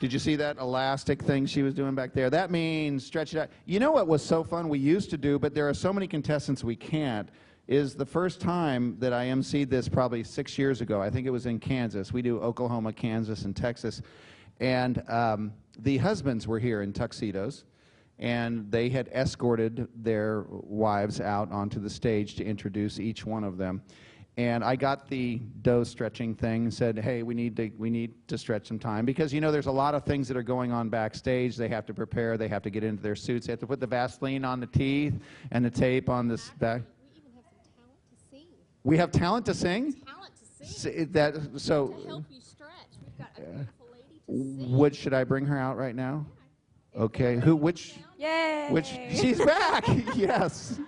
Did you see that elastic thing she was doing back there? That means stretch it out. You know what was so fun we used to do, but there are so many contestants we can't, is the first time that I emceed this probably 6 years ago. I think it was in Kansas. We do Oklahoma, Kansas, and Texas. And the husbands were here in tuxedos, and they had escorted their wives out onto the stage to introduce each one of them. And I got the dough stretching thing and said, hey, we need to stretch some time, because you know there's a lot of things that are going on backstage. They have to prepare, they have to get into their suits, they have to put the Vaseline on the teeth and the tape on this back. We have talent to sing? Talent to sing. To help you stretch. We've got a beautiful lady to sing. What should I bring her out right now? Okay. Yay! She's back. Yes.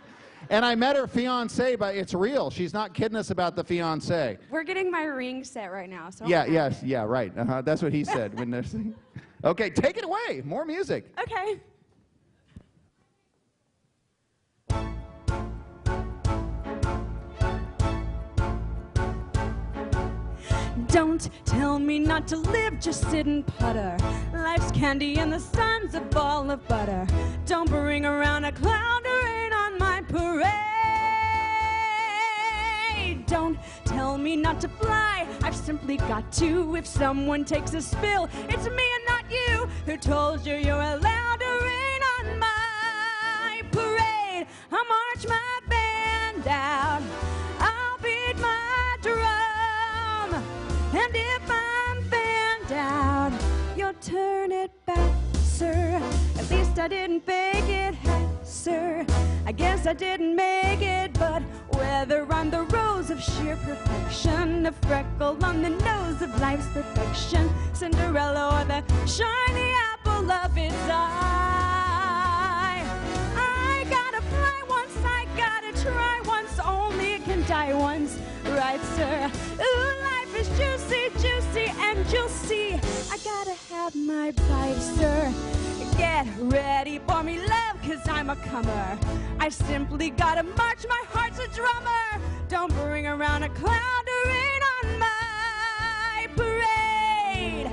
And I met her fiance, but it's real. She's not kidding us about the fiance. We're getting my ring set right now. So Yeah, right. That's what he said when they're singing. Okay, take it away. More music. Okay. Don't tell me not to live, just sit and putter. Life's candy and the sun's a ball of butter. Don't bring around a cloud of rain on my parade. Don't tell me not to fly, I've simply got to. If someone takes a spill, it's me and not you. Who told you you're allowed to rain on my parade? I'll march my band out, I'll beat my drum, and if I'm fanned out, you'll turn it back, sir. At least I didn't beg it, sir. I guess I didn't make it, but whether I'm the rose of sheer perfection, a freckle on the nose of life's perfection, Cinderella or the shiny apple of its eye, I gotta fly once, I gotta try once, only can die once, right, sir? Ooh, life is juicy, juicy, and you'll see I gotta have my bite, sir. Get ready for me, love, 'cause I'm a comer. I simply gotta march, my heart's a drummer. Don't bring around a cloud of rain on my parade.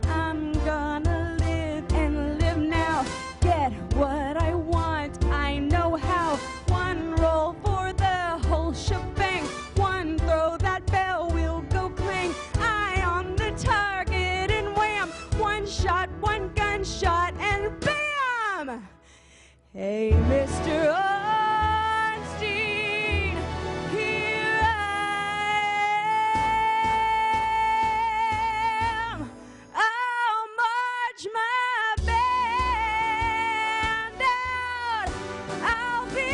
I'm gonna live and live now, get what I want, I know how. One roll for the whole shebang, one throw, that bell will go clang. Eye on the target and wham, one shot, one gunshot, and bam! Hey, Mr. Einstein, here I am. I'll march my band out, I'll be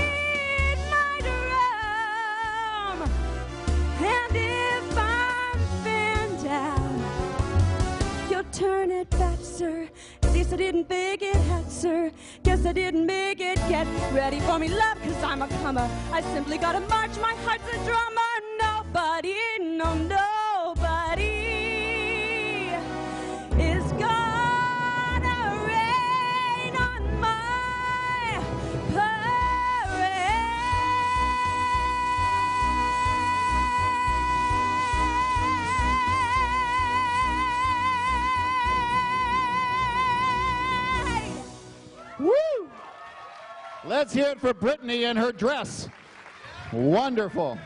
Guess I didn't big it yet, sir. Guess I didn't big it yet. Ready for me, love, cause I'm a comer. I simply gotta march, my heart's a drummer. Nobody, no, nobody is gonna rain on my parade. Woo! Let's hear it for Brittany and her dress. Wonderful.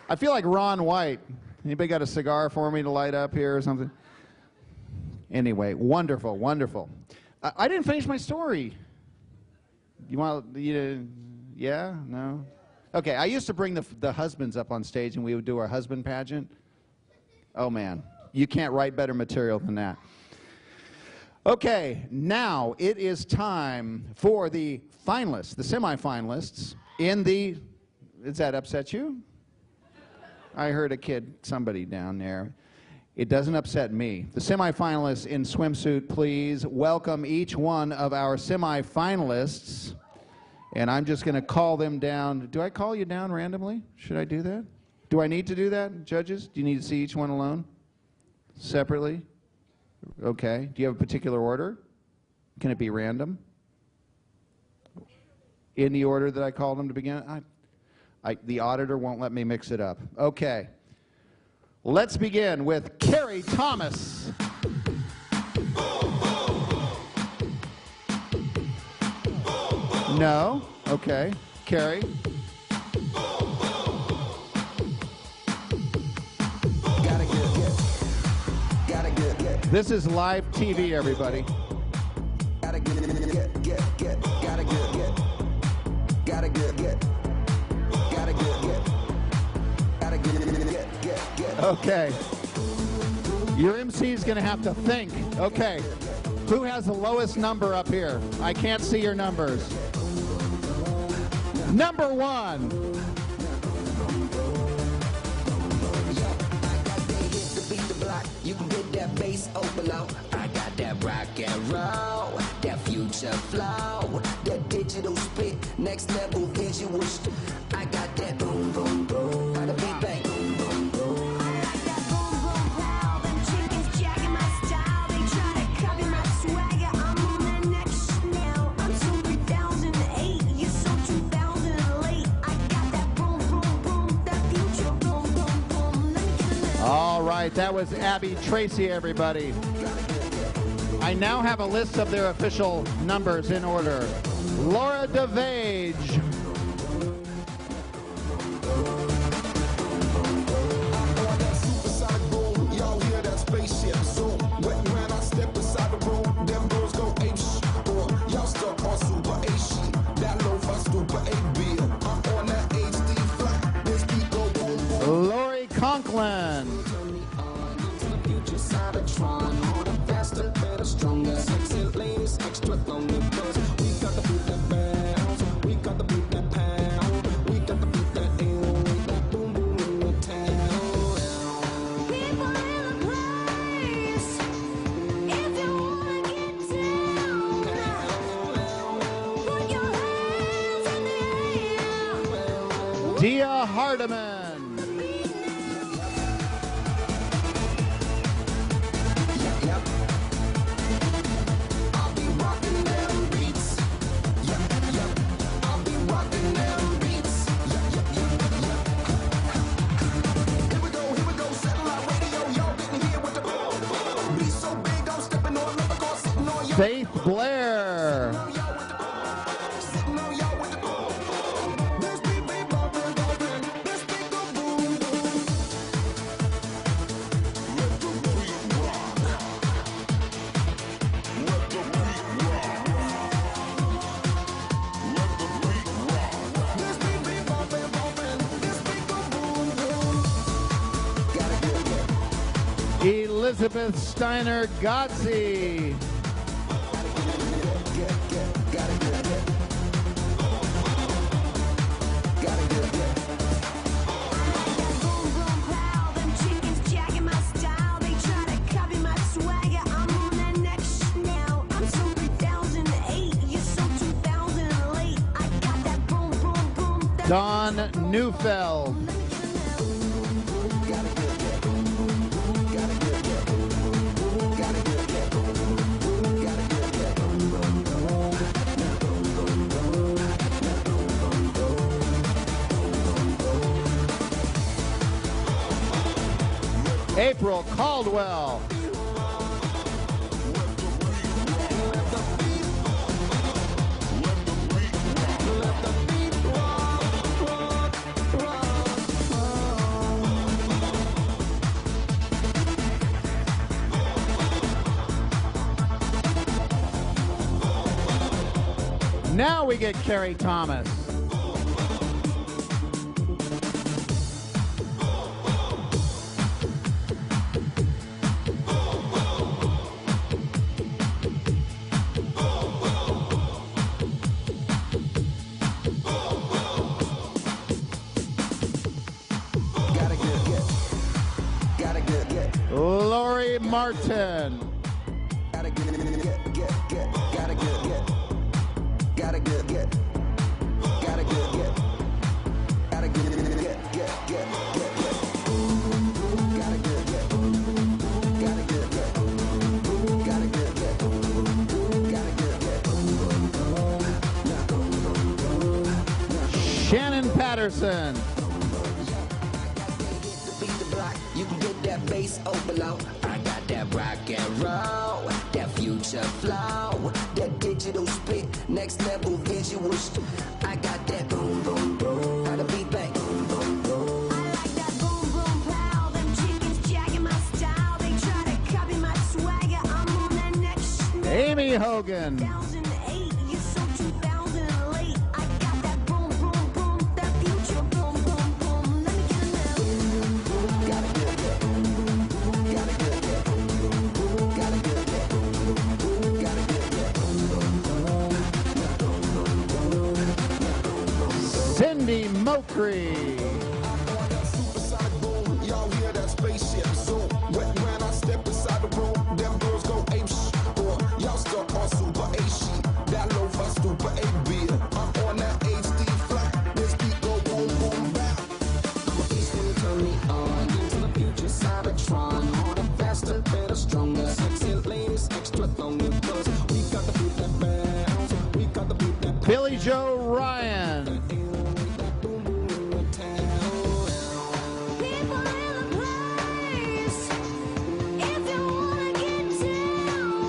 I feel like Ron White. Anybody got a cigar for me to light up here or something? Anyway, wonderful, wonderful. I didn't finish my story. You want, yeah? No? Okay, I used to bring the husbands up on stage and we would do our husband pageant. Oh man, you can't write better material than that. Okay, now it is time for the finalists, the semifinalists in the, does that upset you? I heard a kid, somebody down there. It doesn't upset me. The semifinalists in swimsuit, please welcome each one of our semifinalists. And I'm just going to call them down. Do I call you down randomly? Should I do that? Do I need to do that, judges? Do you need to see each one alone? Separately? Okay. Do you have a particular order? Can it be random? In the order that I called them to begin? The auditor won't let me mix it up. Okay. Let's begin with Carrie Thomas. No? Okay. Carrie? This is live TV, everybody. Okay. Your MC is going to have to think. Okay. Who has the lowest number up here? I can't see your numbers. Number one. You can get that bass open out. I got that rock and roll, that future flow, that digital spit, next level visuals. I got that boom, boom, boom. Gotta be bang. Boom, boom, boom. I like that boom, boom, pow. Them chickens jacking my style. They try to copy my swagger. I'm on that next now. I'm so 3008. You're so 2008. I got that boom, boom, boom. That future boom, boom, boom. Let me get a little. All right, that was Abby Tracy, everybody. I now have a list of their official numbers in order. Laura DeVage. Lori Conklin. Dia Hardiman. Faith Blair. Elizabeth Steiner Gotzi. Boom, boom, pow. Them chickens jacking my style. They try to copy my swagger. Don Neufeld. April Caldwell. Now we get Carrie Thomas. Lori Martin. Shannon Patterson. You can get that bass below. I got that rock and roll, that future flow, that digital spit, next level visuals. I got that boom, boom, boom. How the beat bang. Boom, boom, boom. I like that boom boom pow. Them chickens jacking my style. They try to copy my swagger. I'm on that next. Amy Hogan. 2008, you're so 2008. I got that boom boom boom, that future boom boom boom. Let me get it now. Gotta get that. Gotta get that. Gotta get that. Gotta get that. Cindy Mokri. Supersonic boom, y'all hear that spaceship zoom. When I step inside the room, them girls go ape shit. Or y'all stuck on super A sheet. That low for super 8 I'm on that HD flight. This beat go boom boom bap. Still turn me on into the future Cybertron. Harder, faster, better, stronger. Sexy ladies, extra longer. Cause we got the beat that bounce. We got the beat that Billy Joe Ryan. People in the place. If you wanna get down,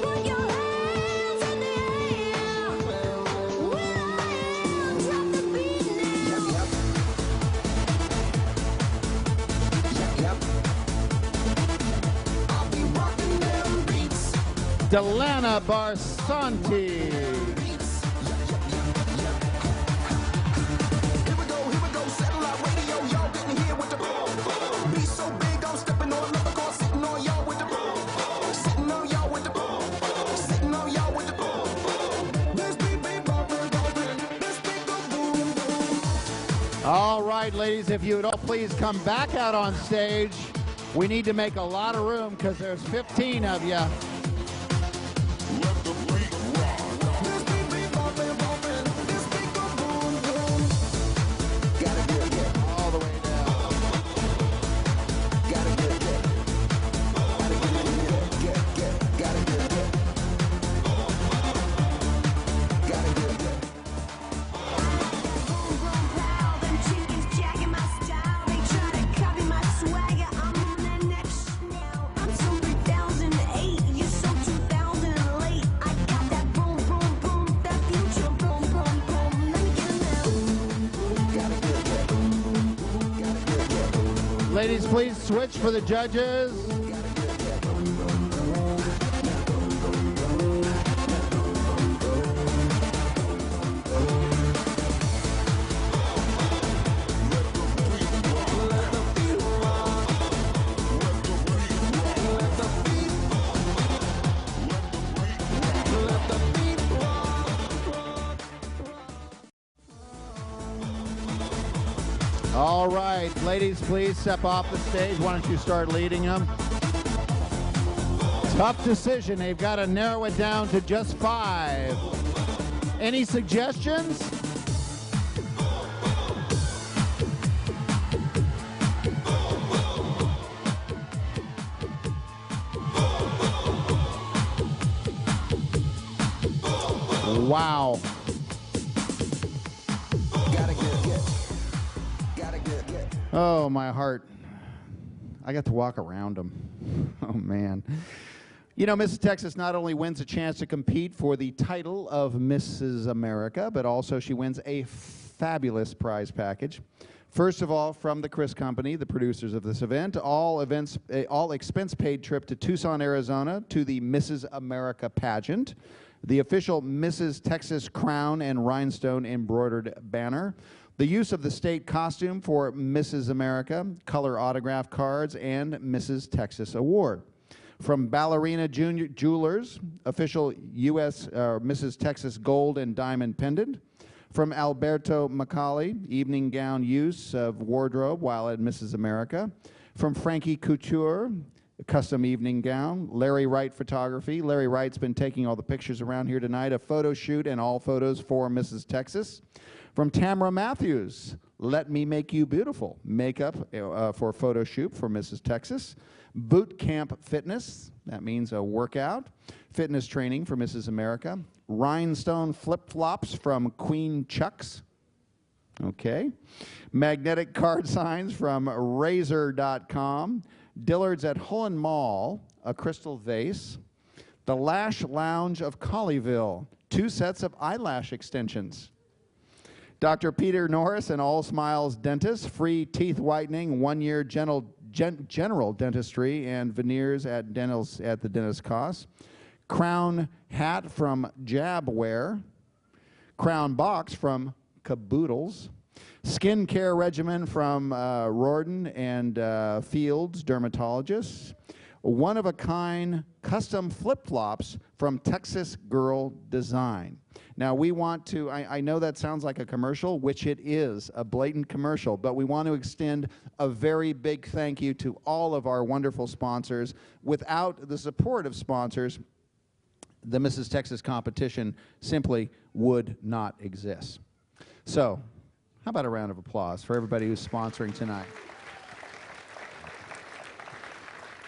put your hands in the air. When I am, drop the beat now. Yep. I'll be rocking them beats. Delana Barsanti. Here we go, satellite radio, y'all didn't hear with the be so big, I'm stepping on another car, sitting on y'all with the sitting on y'all with the sitting on y'all with the this beat be bumping, this beat go boom, boom. All right, ladies, if you would all please come back out on stage. We need to make a lot of room because there's 15 of you. This beat be bumping, this beat go boom, boom. Gotta get that. All the way down. Gotta get that. Gotta get that. Gotta get that. Gotta get that. Boom boom pow. Them chickens jacking my style. They try to copy my swagger. I'm on that next now. I'm so 3008. You're so 2008. I got that boom boom boom, that future boom boom boom. Let me get it now. Gotta get that. Gotta get that. Ladies, please switch for the judges. All right, ladies, please step off the stage. Why don't you start leading them? Tough decision. They've got to narrow it down to just 5. Any suggestions? Wow. Oh, my heart. I got to walk around them. Oh, man. You know, Mrs. Texas not only wins a chance to compete for the title of Mrs. America, but also she wins a fabulous prize package. First of all, from the Chris Company, the producers of this event, all expense-paid trip to Tucson, Arizona, to the Mrs. America pageant, the official Mrs. Texas crown and rhinestone embroidered banner, the use of the state costume for Mrs. America, color autograph cards, and Mrs. Texas award. From Ballerina Jewelers, official U.S. Mrs. Texas gold and diamond pendant. From Alberto Macaulay, evening gown use of wardrobe while at Mrs. America. From Frankie Couture, a custom evening gown. Larry Wright Photography. Larry Wright's been taking all the pictures around here tonight. A photo shoot and all photos for Mrs. Texas. From Tamara Matthews, Let Me Make You Beautiful. Makeup for a photo shoot for Mrs. Texas. Boot Camp Fitness, that means a workout. Fitness training for Mrs. America. Rhinestone flip-flops from Queen Chucks. Okay. Magnetic card signs from Razor.com. Dillard's at Hullen Mall, a crystal vase. The Lash Lounge of Colleyville, 2 sets of eyelash extensions. Dr. Peter Norris and All Smiles Dentist, free teeth whitening, 1-year general dentistry and veneers at the dentist's cost. Crown hat from Jabware. Crown box from Caboodles. Skin care regimen from Rorden and Fields Dermatologists. One-of-a-kind custom flip-flops from Texas Girl Design. Now, we want to, I know that sounds like a commercial, which it is, a blatant commercial, but we want to extend a very big thank you to all of our wonderful sponsors. Without the support of sponsors, the Mrs. Texas competition simply would not exist. So, how about a round of applause for everybody who's sponsoring tonight?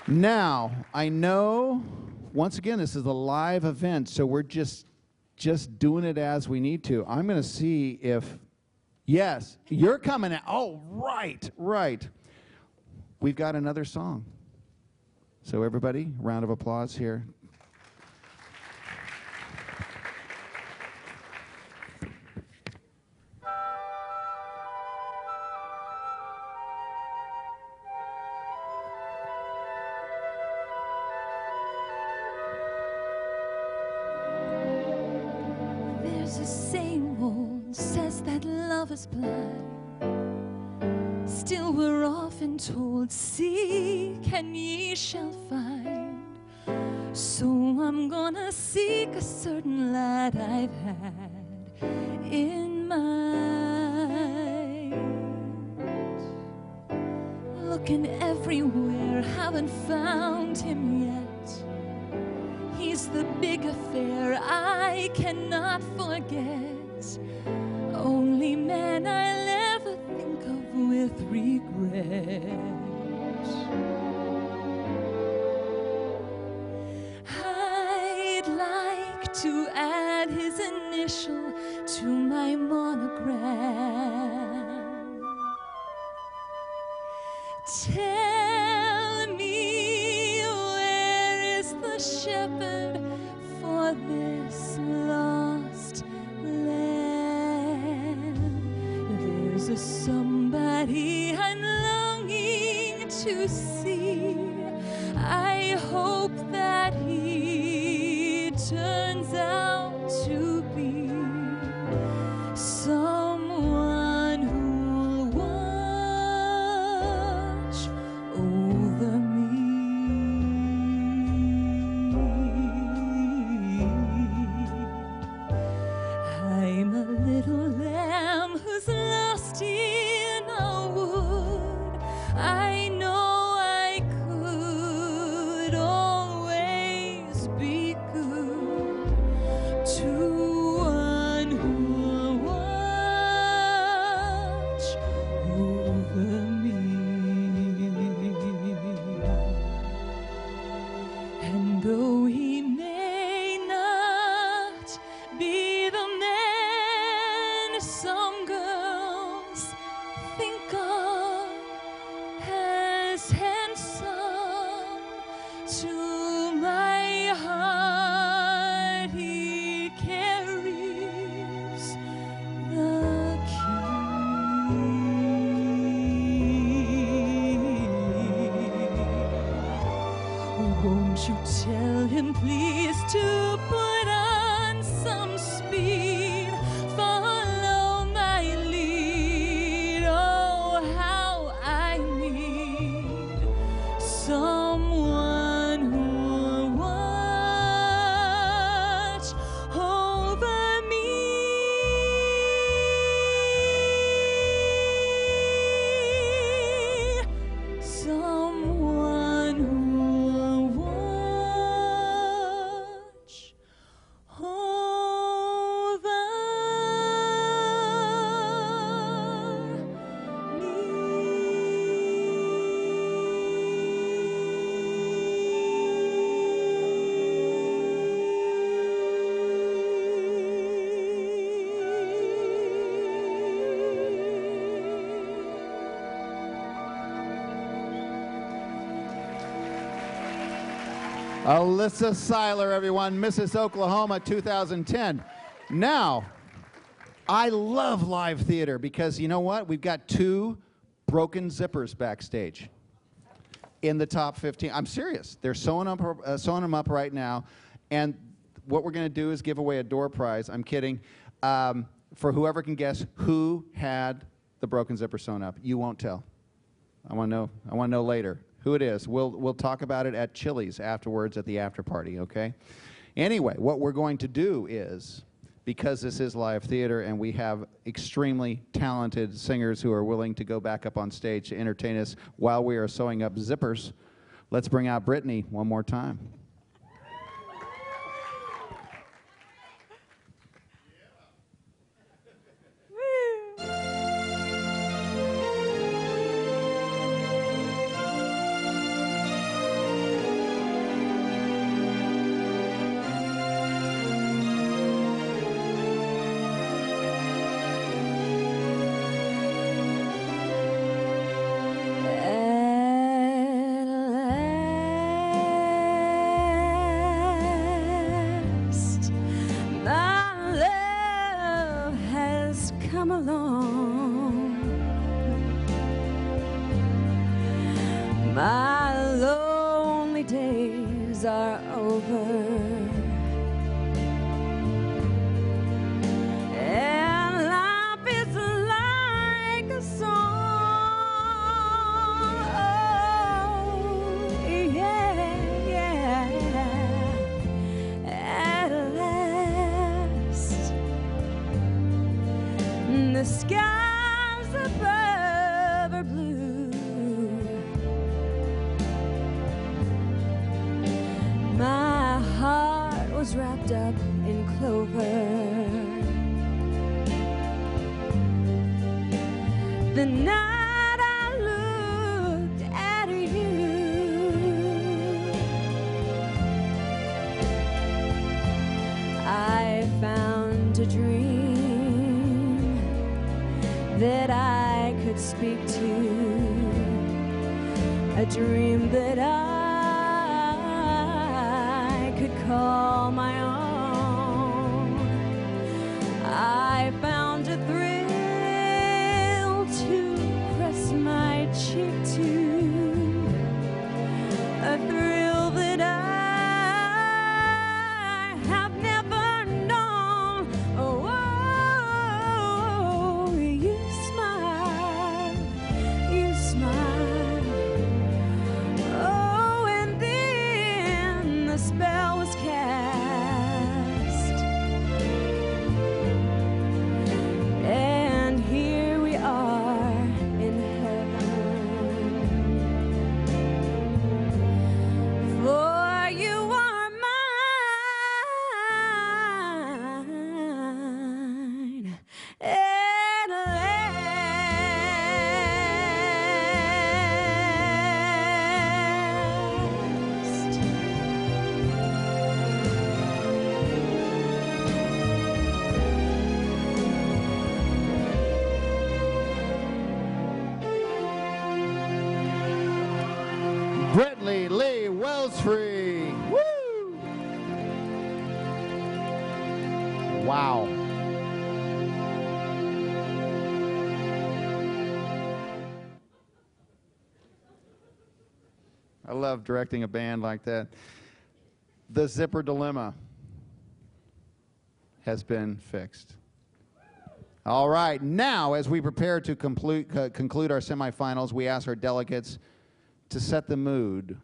Now, I know, once again, this is a live event, so we're just doing it as we need to. I'm going to see if, yes, you're coming out. Oh, right. We've got another song. So everybody, round of applause here. There's a saying old says that love is blind. Still we're often told, seek and ye shall find. So I'm gonna seek a certain light I've had in mind. Looking everywhere, haven't found him yet. He's the big affair I cannot forget. Only man I'll ever think of with regret. I'd like to add his initial to my monogram. Tell me, where is the shepherd for this lost lamb? There's a somebody I'm longing to see. I hope that he turns out to be someone who'll watch over me. I'm a little lamb who's lost in a wood. I know I could always be good to one who'll watch over me. And though he may not be the Tell him please to put on some speed. Follow my lead. Oh, how I need someone who will watch over me. Someone who will watch over Alyssa Seiler, everyone, Mrs. Oklahoma 2010. Now, I love live theater because you know what? We've got 2 broken zippers backstage in the top 15. I'm serious. They're sewing them up right now. And what we're going to do is give away a door prize. I'm kidding. For whoever can guess who had the broken zipper sewn up. You won't tell. I want to know later who it is. We'll talk about it at Chili's afterwards at the after party, okay? Anyway, what we're going to do is, because this is live theater and we have extremely talented singers who are willing to go back up on stage to entertain us while we are sewing up zippers, let's bring out Brittany one more time. Come along, my lonely days are over, and life is like a song. Oh, yeah, at last. The skies above are blue. My heart was wrapped up in clover. The night I looked at you, I found a dream that I could speak to, a dream that I could call my own. I found a thrill to press my cheek to, a thrill that I have never known. Oh, you smile. Oh, and then the spell was cast, and here we are in heaven. For you are mine at last. Brittany Lee Wellsfree. Woo! Wow. I love directing a band like that. The zipper dilemma has been fixed. All right, now as we prepare to conclude our semifinals, we ask our delegates to set the mood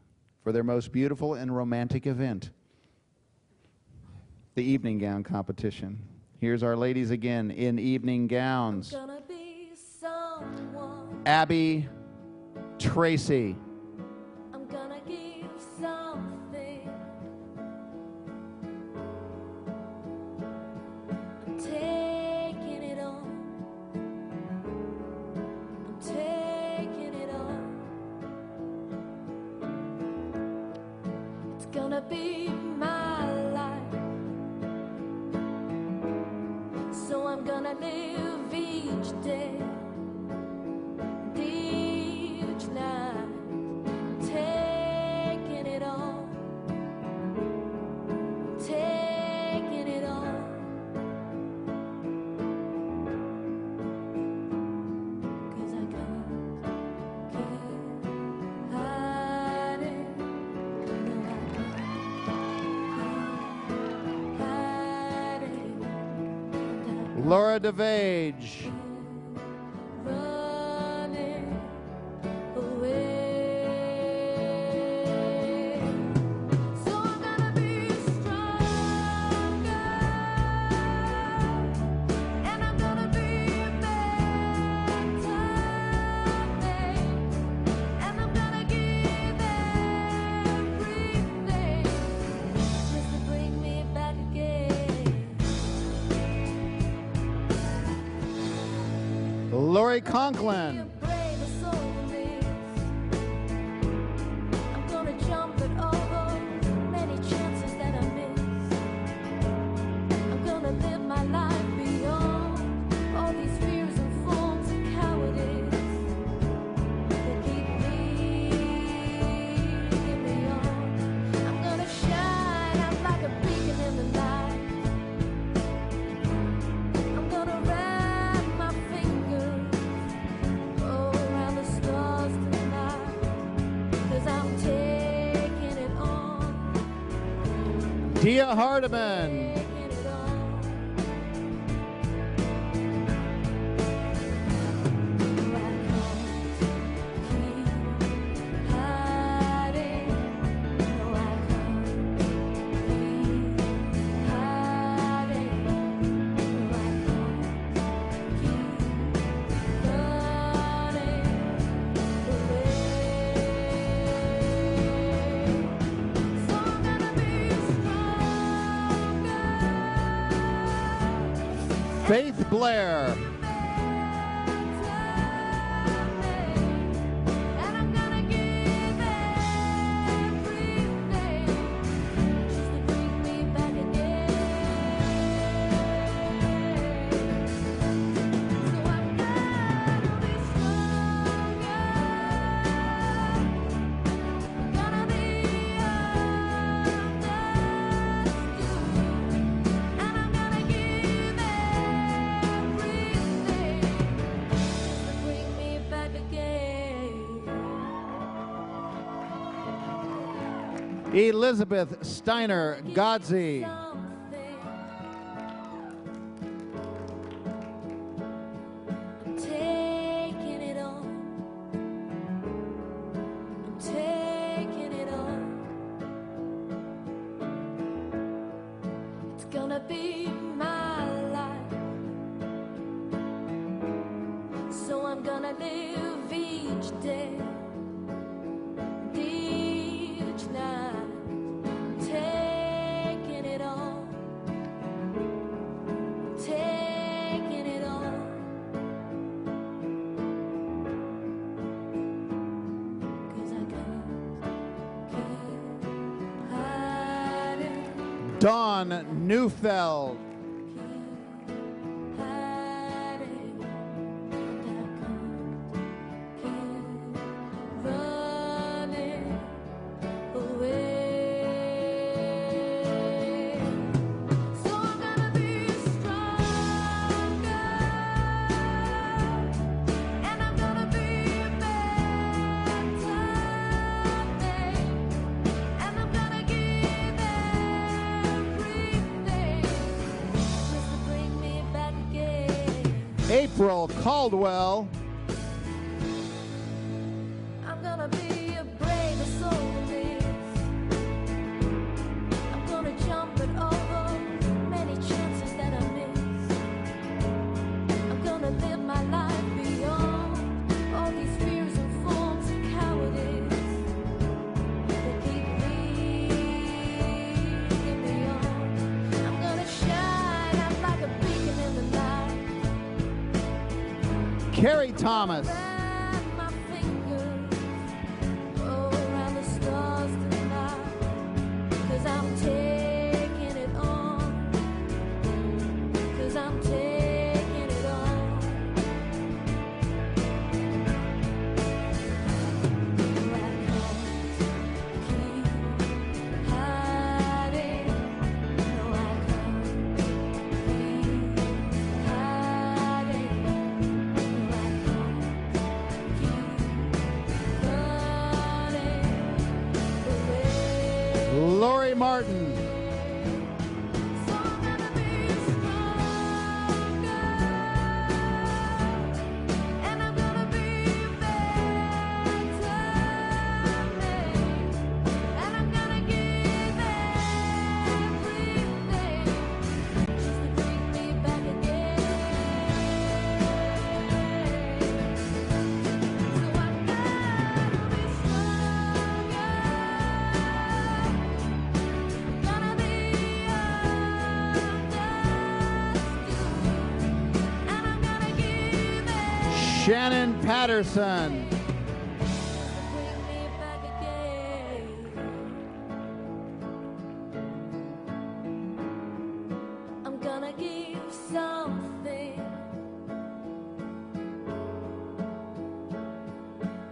for their most beautiful and romantic event, the evening gown competition. Here's our ladies again in evening gowns. Gonna be someone. Abby Tracy. I'm gonna give something. I'm taking it on. I'm taking it on. It's gonna be my life. So I'm gonna live each day. Each night, taking it on, taking it on. 'Cause I can't keep hiding. No, I can't keep hiding. Laura DeVage. Running away. So I'm gonna be stronger, and I'm gonna be better, and I'm gonna give everything just to bring me back again. Lori Conklin. Brave as always. I'm gonna jump at all those many chances that I missed. I'm gonna live my life beyond all these fears and forms of cowardice that keep me on. I'm gonna shine out like a beacon in the night. I'm gonna wrap my fingers around the stars tonight, 'cause I'm taking it on, Dia Hardiman. taking it on. No, I can't keep hiding. No, I can't keep hiding. No, I can't keep running away. So I'm gonna be stronger, Faith Blair. and I'm gonna give everything just to bring me back again. So I'm gonna be stronger, gonna be understood, and I'm gonna give everything just to bring me back again. Elizabeth Steiner Godsey. I'm taking it on. I'm taking it on. It's gonna be my life. So I'm gonna live each day. Each night, taking it on, taking it on. 'Cause I can't keep hiding, Dawn Neufeld. keep hiding, and I can't keep running away. So I'm gonna be stronger, and I'm gonna be better, and I'm gonna give everything April Caldwell. I'm gonna be a brave soul in this. I'm gonna jump it over many chances that I miss. I'm gonna live my life beyond all these fears and forms of cowardice that keep leading me on. I'm gonna shine out like a beacon in the night. Carrie Thomas. My fingers around the stars tonight, 'cause I'm taking it on, 'cause I'm taking it on. No, I can't keep hiding. No, I can't keep hiding. No, I can't keep running away. Lori Martin. So I'm gonna be stronger, and I'm gonna be better, and I'm gonna give everything just to bring me back again. So I'm gonna be stronger, gonna be understood, and I'm gonna give Shannon Patterson. bring me back again. I'm gonna give something.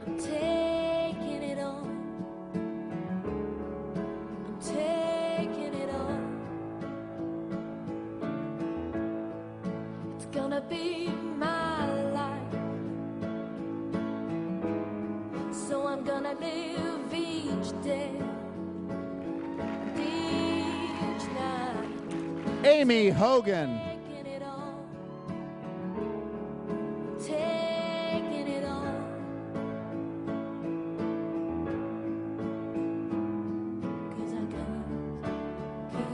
I'm taking it on. I'm taking it on. It's gonna be my life. So I'm gonna live each day, each night, Amy Hogan. taking it on, taking it on. 'Cause I can't keep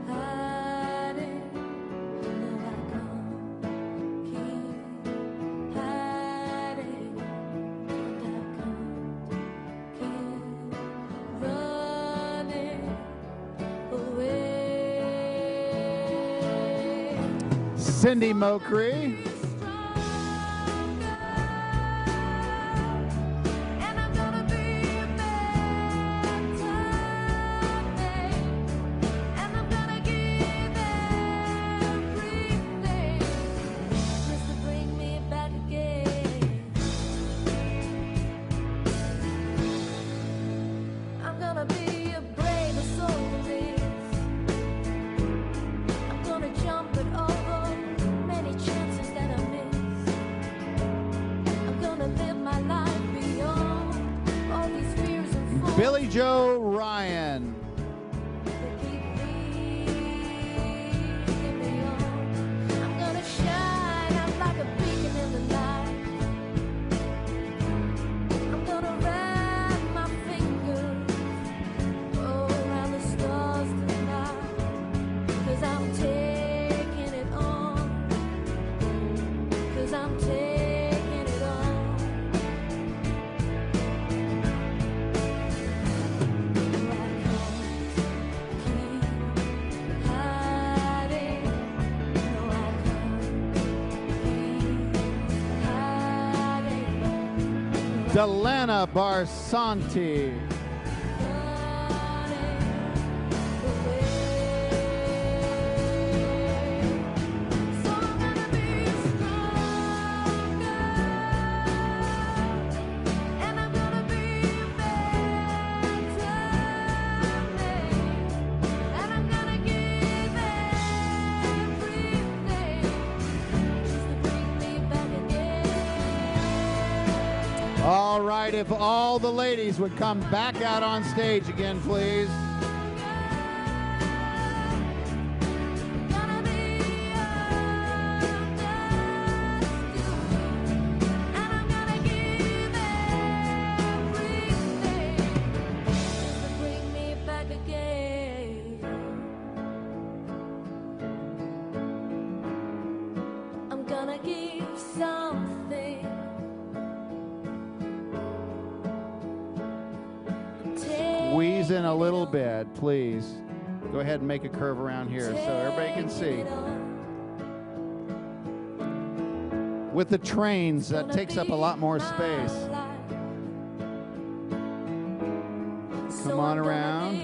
hiding. No, I can't keep hiding. And I can't keep running away. Cindy Mokry. And I'm gonna be better, and I'm gonna give everything just to bring me back again. I'm gonna be a brave soul in this. I'm gonna jump it over many chances that I miss. I'm gonna live my life beyond all these fears and forms Billy Joe Ryan. that keep leading me on. I'm gonna shine out like a beacon in the night. I'm gonna wrap my fingers around the stars tonight, 'cause I'm taking it on, 'cause I'm taking it on. No, I can't keep hiding. No, I can't keep hiding. Delana Barsanti. So I'm gonna be stronger, and I'm gonna be better, and I'm gonna give everything just to bring me back again. All right, if all the ladies would come back out on stage again, please. Gonna be understood. Squeeze in a little bit, please. Go ahead and make a curve around here so everybody can see. With the trains, that takes up a lot more space. Come on around.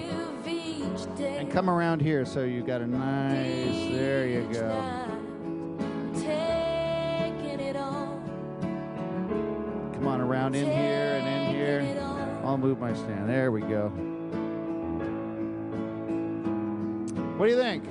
And come around here so you got a nice, there you go. Come on around in here and in here. I'll move my stand. There we go. What do you think?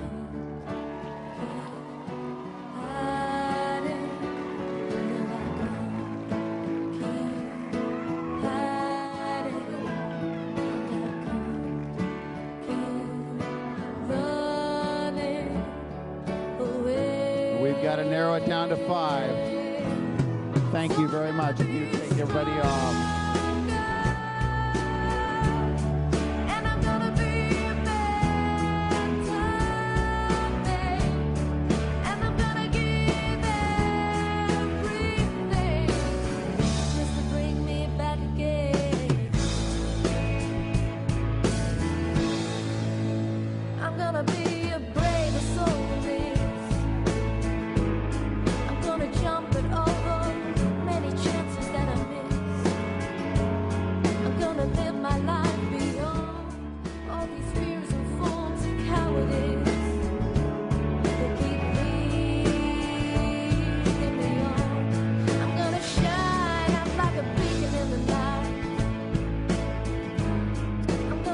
We've got to narrow it down to 5. Thank you very much. You take everybody off.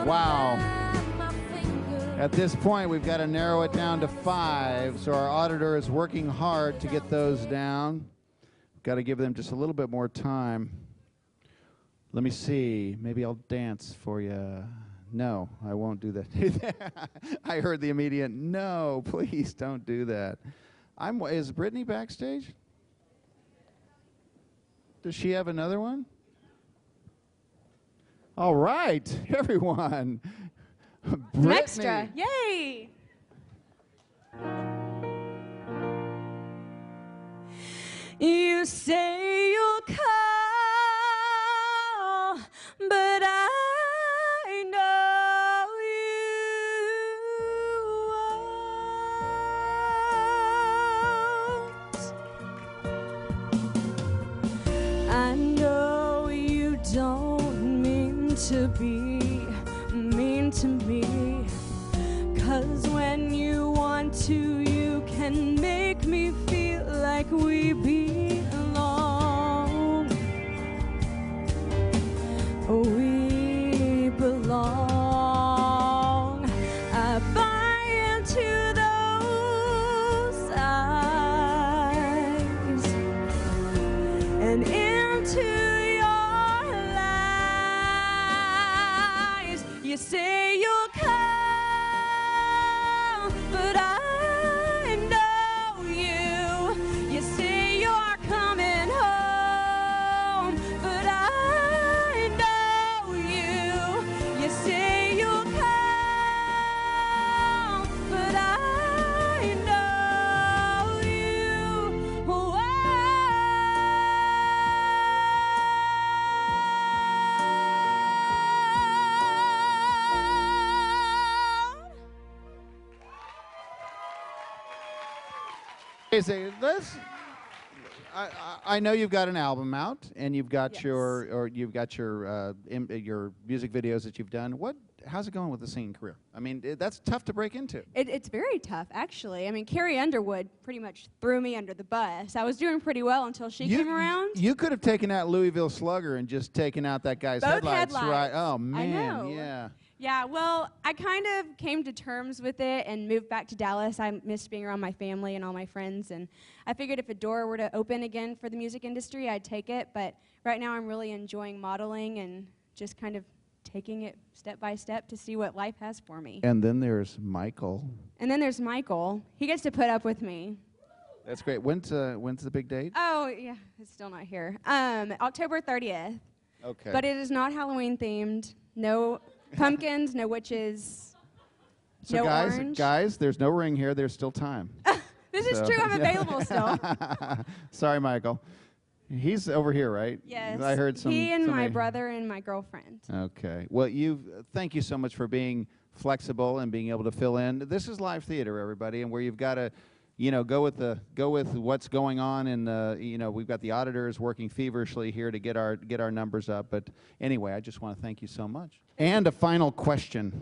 Wow. At this point, we've got to narrow it down to 5, so our auditor is working hard to get those down. Got to give them just a little bit more time. Let me see. Maybe I'll dance for you. No, I won't do that. I heard the immediate, no, please don't do that. Is Brittany backstage? Does she have another one? All right, everyone. Brittany. Extra. Yay! You say you'll call, but I know you won't. I know you don't mean to be mean to me, 'cause when you want to, you can make me feel like we belong. We belong. I buy into those eyes and into your lies. You say you'll come, but I know you. You say you're coming home, but I know you. You say you'll come, but I know you. I know you've got an album out, and you've got Yes. your music videos that you've done. How's it going with the singing career? I mean, that's tough to break into. It's very tough, actually. I mean, Carrie Underwood pretty much threw me under the bus. I was doing pretty well until she came around. You could have taken out Louisville Slugger and just taken out that guy's Both headlights, right? headlights. Oh man, know. yeah. Yeah, well, I kind of came to terms with it and moved back to Dallas. I missed being around my family and all my friends, and I figured if a door were to open again for the music industry, I'd take it. But right now I'm really enjoying modeling and just kind of taking it step by step to see what life has for me. And then there's Michael. And then there's Michael. He gets to put up with me. That's great. When's the big date? Oh, yeah, it's still not here. October 30th. Okay. But it is not Halloween themed. No pumpkins, no witches, So no orange. guys, there's no ring here. There's still time. This is true. I'm available still. Sorry, Michael. He's over here, right? Yes. I heard some. He and my somebody- brother and my girlfriend. Okay. Well, thank you so much for being flexible and being able to fill in. This is live theater, everybody, and where you've got to, go with what's going on, and we've got the auditors working feverishly here to get our numbers up. But anyway, I just want to thank you so much. And a final question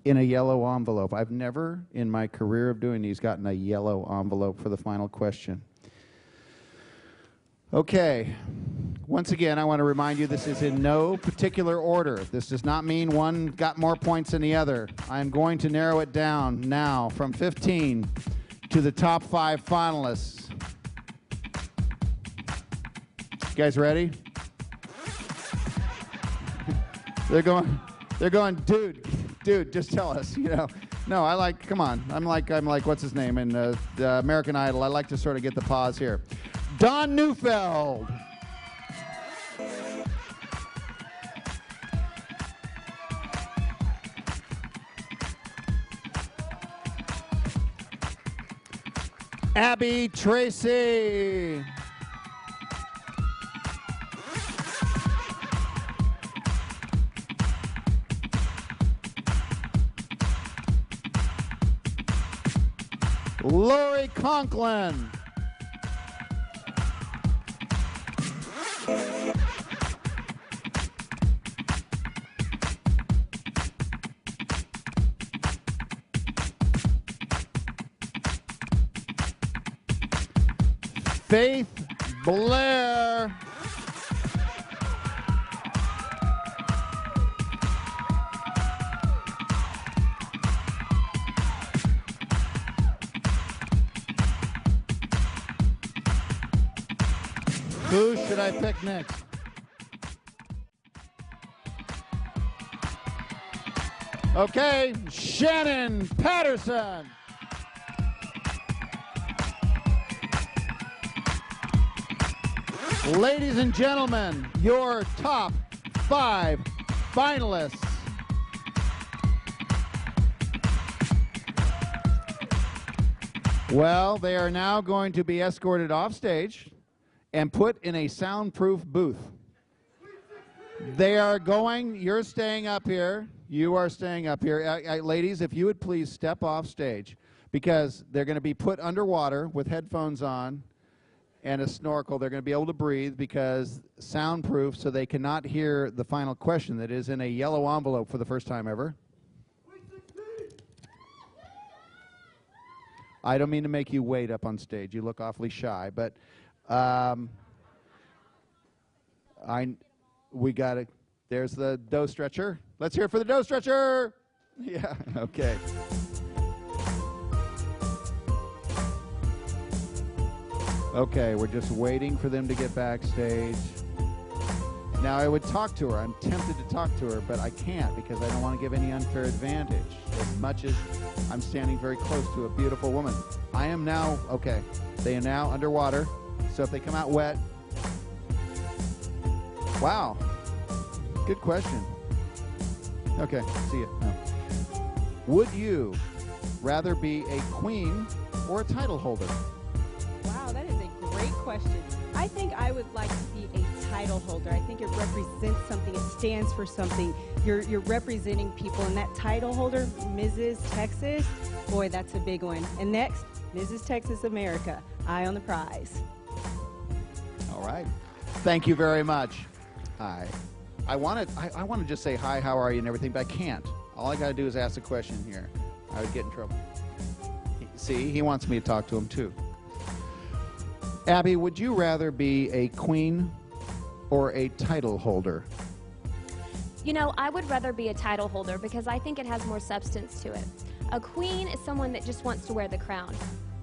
in a yellow envelope. I've never in my career of doing these gotten a yellow envelope for the final question. Okay. Once again, I want to remind you this is in no particular order. This does not mean one got more points than the other. I'm going to narrow it down now from 15 to the top 5 finalists. You guys ready? They're going, dude, just tell us, No, come on. I'm like, what's his name in the American Idol? I like to sort of get the pause here. Don Neufeld. Abby Tracy. Lori Conklin. Faith Blair. Who should I pick next? Okay, Shannon Patterson. Ladies and gentlemen, your top 5 finalists. Well, they are now going to be escorted off stage and put in a soundproof booth. They are going, you're staying up here, you are staying up here. Ladies, if you would please step off stage, because they're going to be put underwater with headphones on and a snorkel. They're going to be able to breathe because soundproof, so they cannot hear the final question that is in a yellow envelope for the first time ever. I don't mean to make you wait up on stage. You look awfully shy, but we got it. There's the dough stretcher. Let's hear it for the dough stretcher. Yeah, okay. Okay, we're just waiting for them to get backstage. Now, I would talk to her. I'm tempted to talk to her, but I can't because I don't want to give any unfair advantage. As much as I'm standing very close to a beautiful woman. I am now, okay, they are now underwater. So if they come out wet, wow, good question. Okay, see ya. No. Would you rather be a queen or a title holder? Wow, that is a great question. I think I would like to be a title holder. I think it represents something. It stands for something. You're representing people, and that title holder, Mrs. Texas, boy, that's a big one. And next, Mrs. Texas America, eye on the prize. All right. Thank you very much. Hi. I want to just say hi, how are you, and everything, but I can't. All I got to do is ask a question here. I would get in trouble. See, he wants me to talk to him, too. Abby, would you rather be a queen or a title holder? You know, I would rather be a title holder because I think it has more substance to it. A queen is someone that just wants to wear the crown.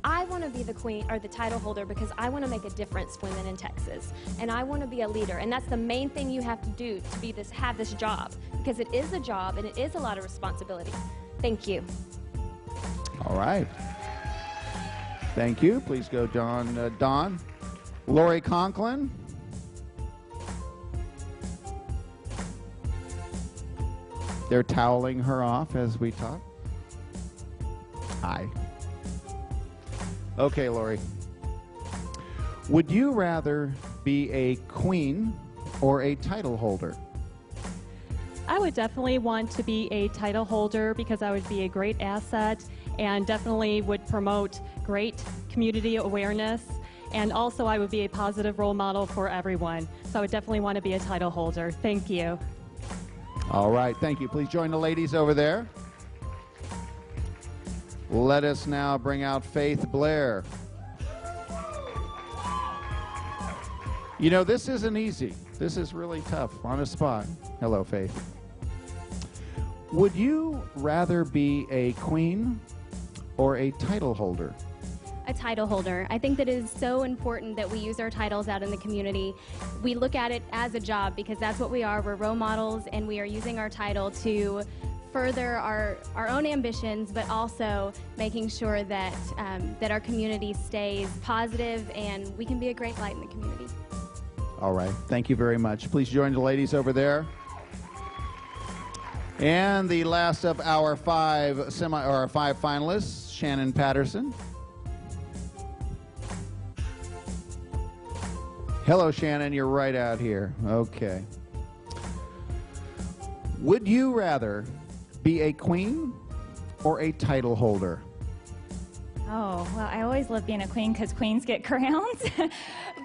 I want to be the queen or the title holder because I want to make a difference for women in Texas, and I want to be a leader, and that's the main thing you have to do to be have this job, because it is a job and it is a lot of responsibility. Thank you. All right. Thank you. Please go, Don. Lori Conklin. They're toweling her off as we talk. Hi. Okay, Lori. Would you rather be a queen or a title holder? I would definitely want to be a title holder because I would be a great asset and definitely would promote great community awareness. And also, I would be a positive role model for everyone. So I would definitely want to be a title holder. Thank you. All right, thank you. Please join the ladies over there. Let us now bring out Faith Blair. You know, this isn't easy. This is really tough. On the spot. Hello, Faith. Would you rather be a queen or a title holder? A title holder. I think that it is so important that we use our titles out in the community. We look at it as a job because that's what we are. We're role models, and we are using our title to further our own ambitions, but also making sure that that our community stays positive and we can be a great light in the community. All right, thank you very much. Please join the ladies over there. And the last of our five finalists, Shannon Patterson. Hello, Shannon. You're right out here. Okay. Would you rather be a queen or a title holder? Oh, well, I always love being a queen because queens get crowns.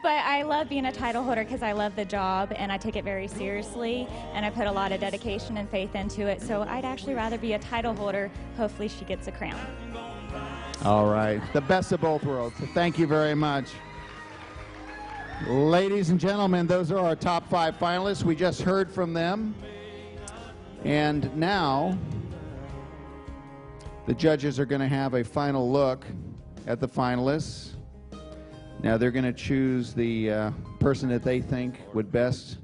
But I love being a title holder because I love the job and I take it very seriously and I put a lot of dedication and faith into it. So I'd actually rather be a title holder. Hopefully she gets a crown. All right. The best of both worlds. Thank you very much. Ladies and gentlemen, those are our top five finalists. We just heard from them. And now the judges are going to have a final look at the finalists. Now they're going to choose the person that they think would best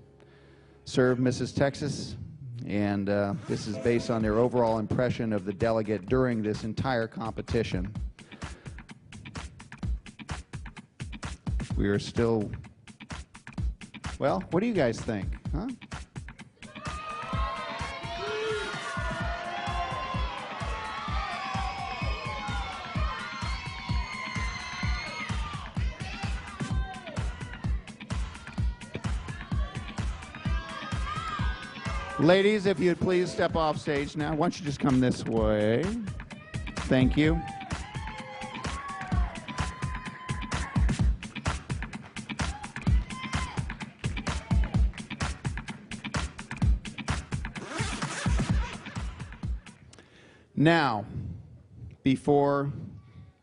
serve Mrs. Texas. And this is based on their overall impression of the delegate during this entire competition. We are still, well, what do you guys think? Huh? Ladies, if you'd please step off stage now. Why don't you just come this way? Thank you. Now, before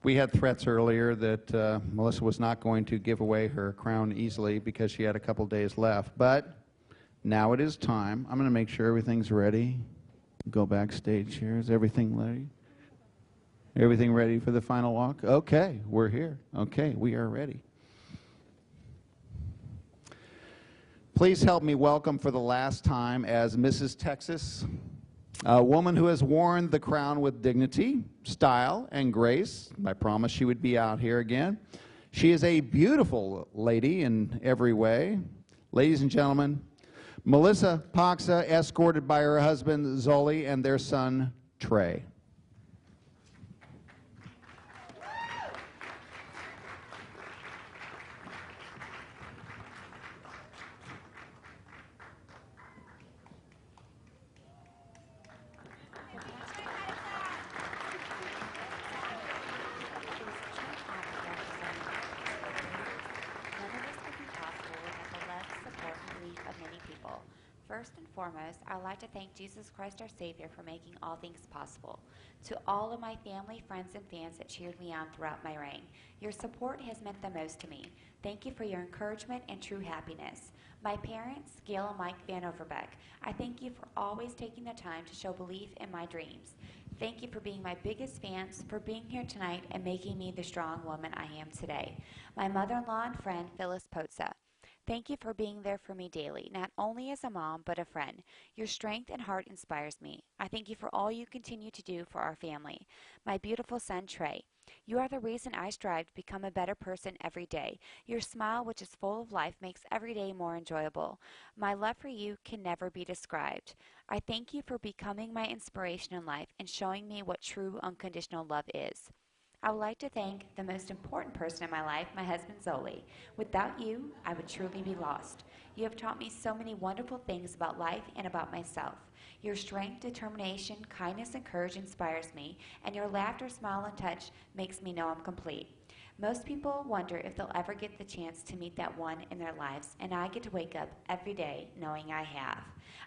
we had threats earlier that Melissa was not going to give away her crown easily because she had a couple days left, but now it is time. I'm going to make sure everything's ready. Go backstage here. Is everything ready? Everything ready for the final walk? Okay, we're here. Okay, we are ready. Please help me welcome for the last time as Mrs. Texas, a woman who has worn the crown with dignity, style, and grace. I promised she would be out here again. She is a beautiful lady in every way. Ladies and gentlemen, Melissa Paxa, escorted by her husband Zoli and their son Trey. First and foremost, I'd like to thank Jesus Christ our Savior for making all things possible. To all of my family, friends, and fans that cheered me on throughout my reign, your support has meant the most to me. Thank you for your encouragement and true happiness. My parents, Gail and Mike Van Overbeck, I thank you for always taking the time to show belief in my dreams. Thank you for being my biggest fans, for being here tonight and making me the strong woman I am today. My mother-in-law and friend, Phyllis Potsa. Thank you for being there for me daily, not only as a mom, but a friend. Your strength and heart inspires me. I thank you for all you continue to do for our family. My beautiful son, Trey. You are the reason I strive to become a better person every day. Your smile, which is full of life, makes every day more enjoyable. My love for you can never be described. I thank you for becoming my inspiration in life and showing me what true unconditional love is. I would like to thank the most important person in my life, my husband Zoli. Without you, I would truly be lost. You have taught me so many wonderful things about life and about myself. Your strength, determination, kindness, and courage inspires me, and your laughter, smile, and touch makes me know I'm complete. Most people wonder if they'll ever get the chance to meet that one in their lives, and I get to wake up every day knowing I have.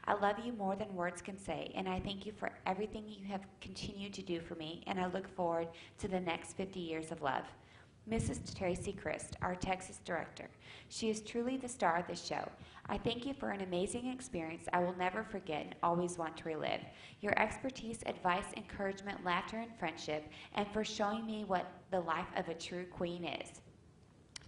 I love you more than words can say, and I thank you for everything you have continued to do for me, and I look forward to the next 50 years of love. Mrs. Tracy Christ, our Texas director. She is truly the star of this show. I thank you for an amazing experience I will never forget and always want to relive. Your expertise, advice, encouragement, laughter, and friendship, and for showing me what the life of a true queen is.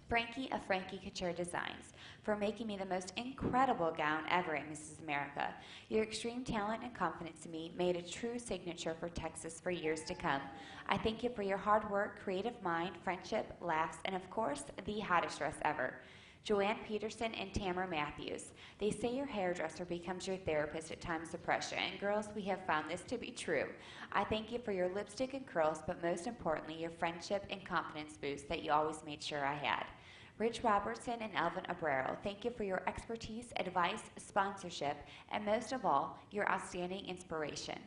Frankie of Frankie Couture Designs, for making me the most incredible gown ever at Mrs. America. Your extreme talent and confidence in me made a true signature for Texas for years to come. I thank you for your hard work, creative mind, friendship, laughs, and of course, the hottest dress ever. Joanne Peterson and Tamara Matthews. They say your hairdresser becomes your therapist at times of pressure, and girls, we have found this to be true. I thank you for your lipstick and curls, but most importantly, your friendship and confidence boost that you always made sure I had. Rich Robertson and Elvin Abrero, thank you for your expertise, advice, sponsorship, and most of all, your outstanding inspiration.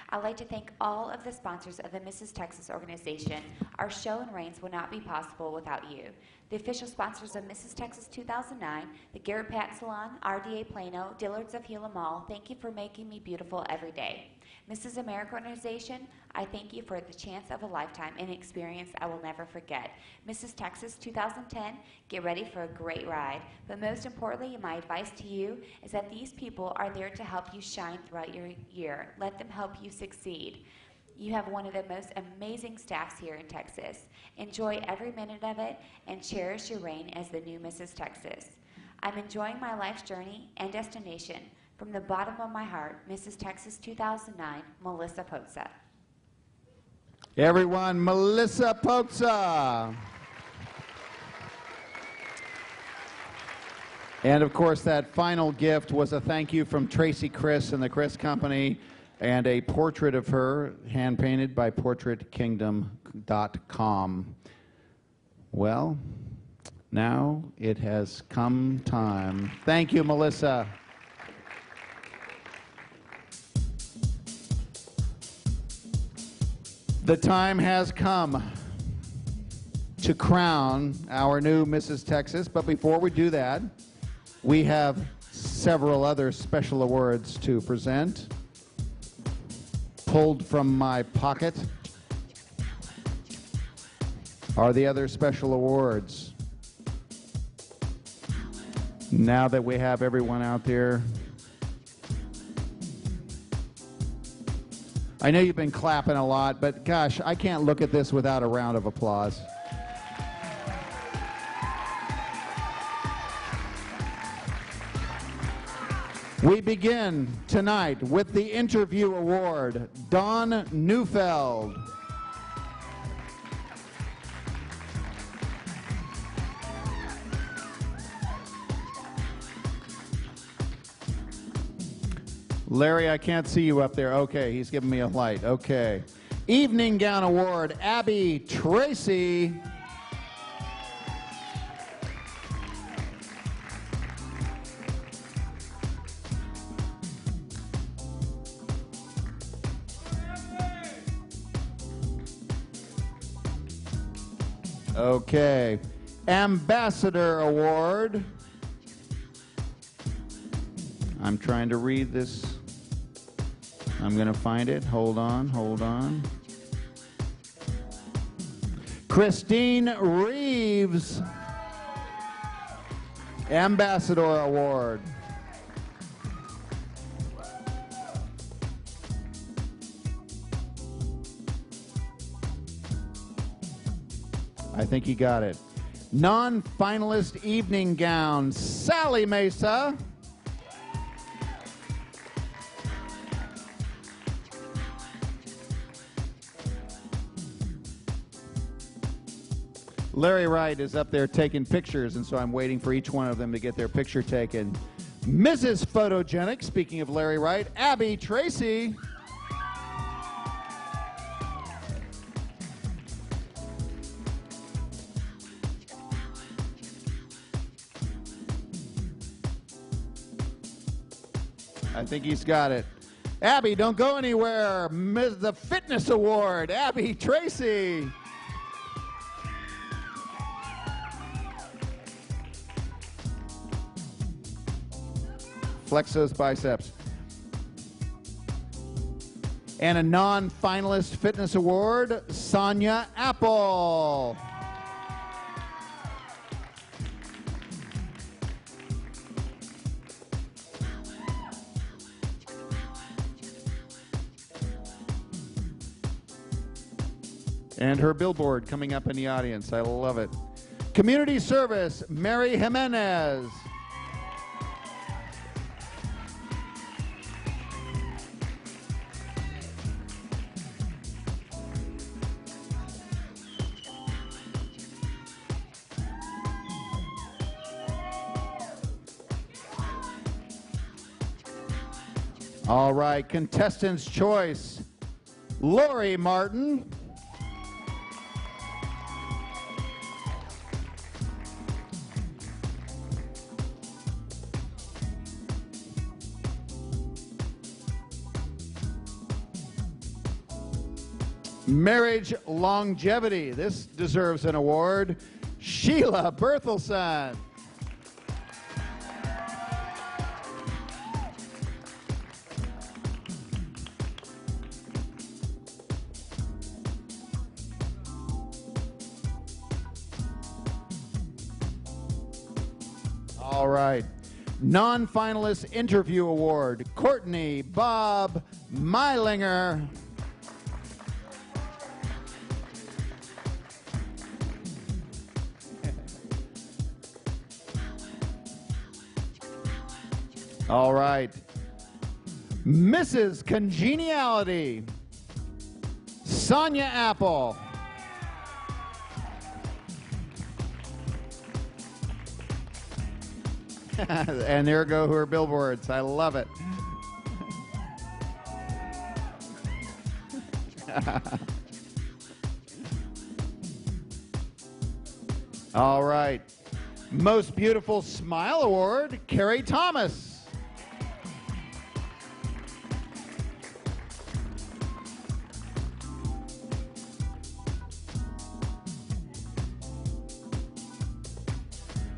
I'd like to thank all of the sponsors of the Mrs. Texas organization. Our show and reigns would not be possible without you. The official sponsors of Mrs. Texas 2009, the Garrett Patton Salon, RDA Plano, Dillard's of Gila Mall, thank you for making me beautiful every day. Mrs. America organization, I thank you for the chance of a lifetime and experience I will never forget. Mrs. Texas 2010, get ready for a great ride. But most importantly, my advice to you is that these people are there to help you shine throughout your year. Let them help you succeed. You have one of the most amazing staffs here in Texas. Enjoy every minute of it and cherish your reign as the new Mrs. Texas. I'm enjoying my life's journey and destination. From the bottom of my heart, Mrs. Texas 2009, Melissa Poza. Everyone, Melissa Poza. And of course, that final gift was a thank you from Tracy Chris and the Chris Company, and a portrait of her, hand-painted by PortraitKingdom.com. Well, now it has come time. Thank you, Melissa. The time has come to crown our new Mrs. Texas, but before we do that, we have several other special awards to present. Pulled from my pocket are the other special awards. Now that we have everyone out there, I know you've been clapping a lot, but gosh, I can't look at this without a round of applause. We begin tonight with the Interview Award, Dawn Neufeld. Larry, I can't see you up there. Okay, he's giving me a light. Okay. Evening Gown Award, Abby Tracy. Okay. Ambassador Award. I'm trying to read this. I'm going to find it. Hold on, hold on. Christine Reeves. Ambassador Award. I think you got it. Non-finalist evening gown, Sally Mesa. Larry Wright is up there taking pictures, and so I'm waiting for each one of them to get their picture taken. Mrs. Photogenic, speaking of Larry Wright, Abby Tracy. I think he's got it. Abby, don't go anywhere. The Fitness Award, Abby Tracy. Flex those biceps. And a non-finalist Fitness Award, Sonia Apple. And her billboard coming up in the audience. I love it. Community Service, Mary Jimenez. All right, Contestant's Choice, Lori Martin. Marriage Longevity, this deserves an award, Sheila Berthelsen. All right. Non-finalist Interview Award, Courtney Bob Meilinger. All right. Mrs. Congeniality, Sonia Apple. And there go her billboards. I love it. All right. Most Beautiful Smile Award, Carrie Thomas.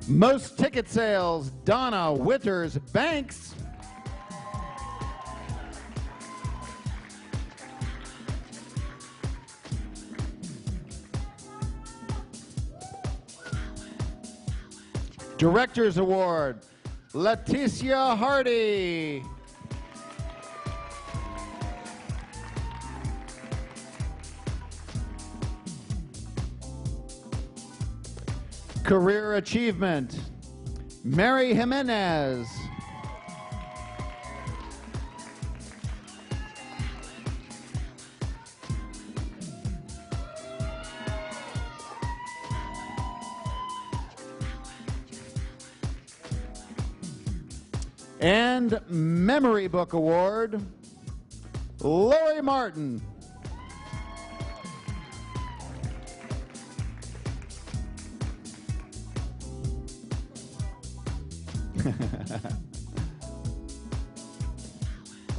Most ticket sales, Donna Witters Banks. Director's Award, Leticia Hardy. Career Achievement, Mary Jimenez. And Memory Book Award, Lori Martin.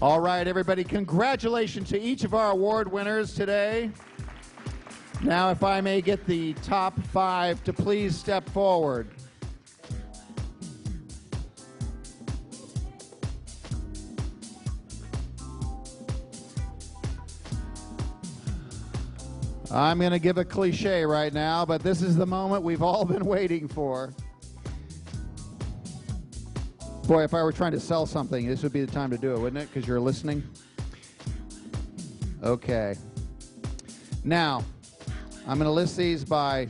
All right, everybody, congratulations to each of our award winners today. Now, if I may get the top 5 to please step forward. I'm going to give a cliche right now, but this is the moment we've all been waiting for. Boy, if I were trying to sell something, this would be the time to do it, wouldn't it? Because you're listening. Okay. Now, I'm going to list these by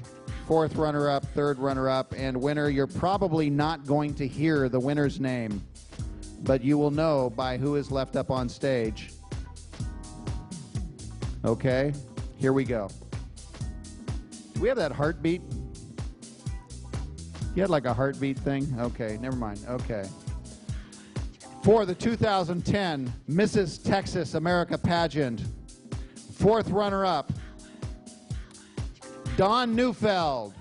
4th runner-up, 3rd runner-up, and winner. You're probably not going to hear the winner's name, but you will know by who is left up on stage. Okay? Here we go. Do we have that heartbeat? You had like a heartbeat thing? Okay, never mind. Okay. For the 2010 Mrs. Texas America Pageant, 4th runner-up, Dawn Neufeld.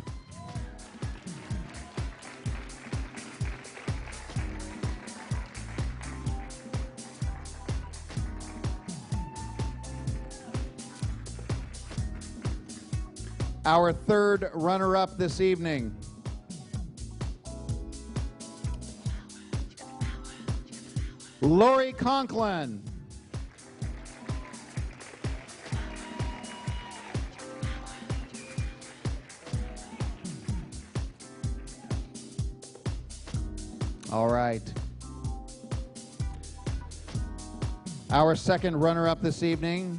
Our third runner-up this evening. Lori Conklin. All right. Our second runner-up this evening,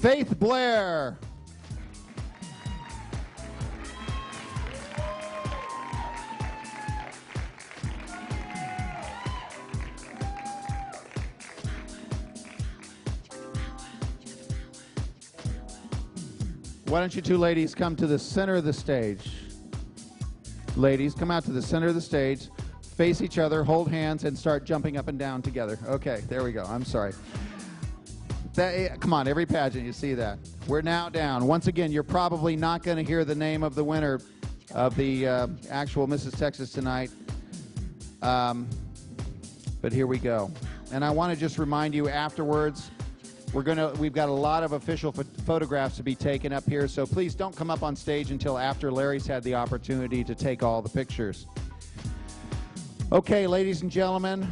Faith Blair. Why don't you two ladies come to the center of the stage? Ladies, come out to the center of the stage, face each other, hold hands, and start jumping up and down together. Okay, there we go. I'm sorry. Come on, every pageant, you see that. We're now down. Once again, you're probably not going to hear the name of the winner of the actual Mrs. Texas tonight. But here we go. And I want to just remind you afterwards, we've got a lot of official photographs to be taken up here, so please don't come up on stage until after Larry's had the opportunity to take all the pictures. Okay, ladies and gentlemen,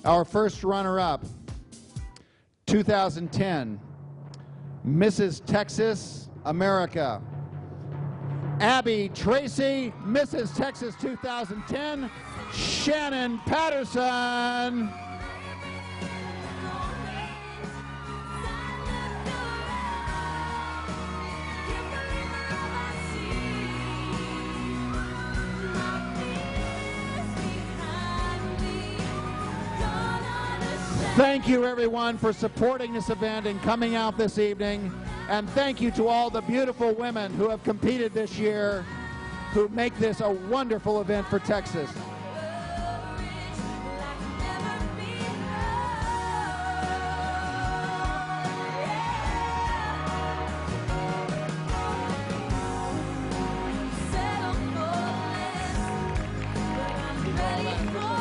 our first runner-up, 2010, Mrs. Texas America. Abby Tracy, Mrs. Texas 2010, Shannon Patterson. Thank you, everyone, for supporting this event and coming out this evening. And thank you to all the beautiful women who have competed this year, who make this a wonderful event for Texas. Settle for less, but I'm ready for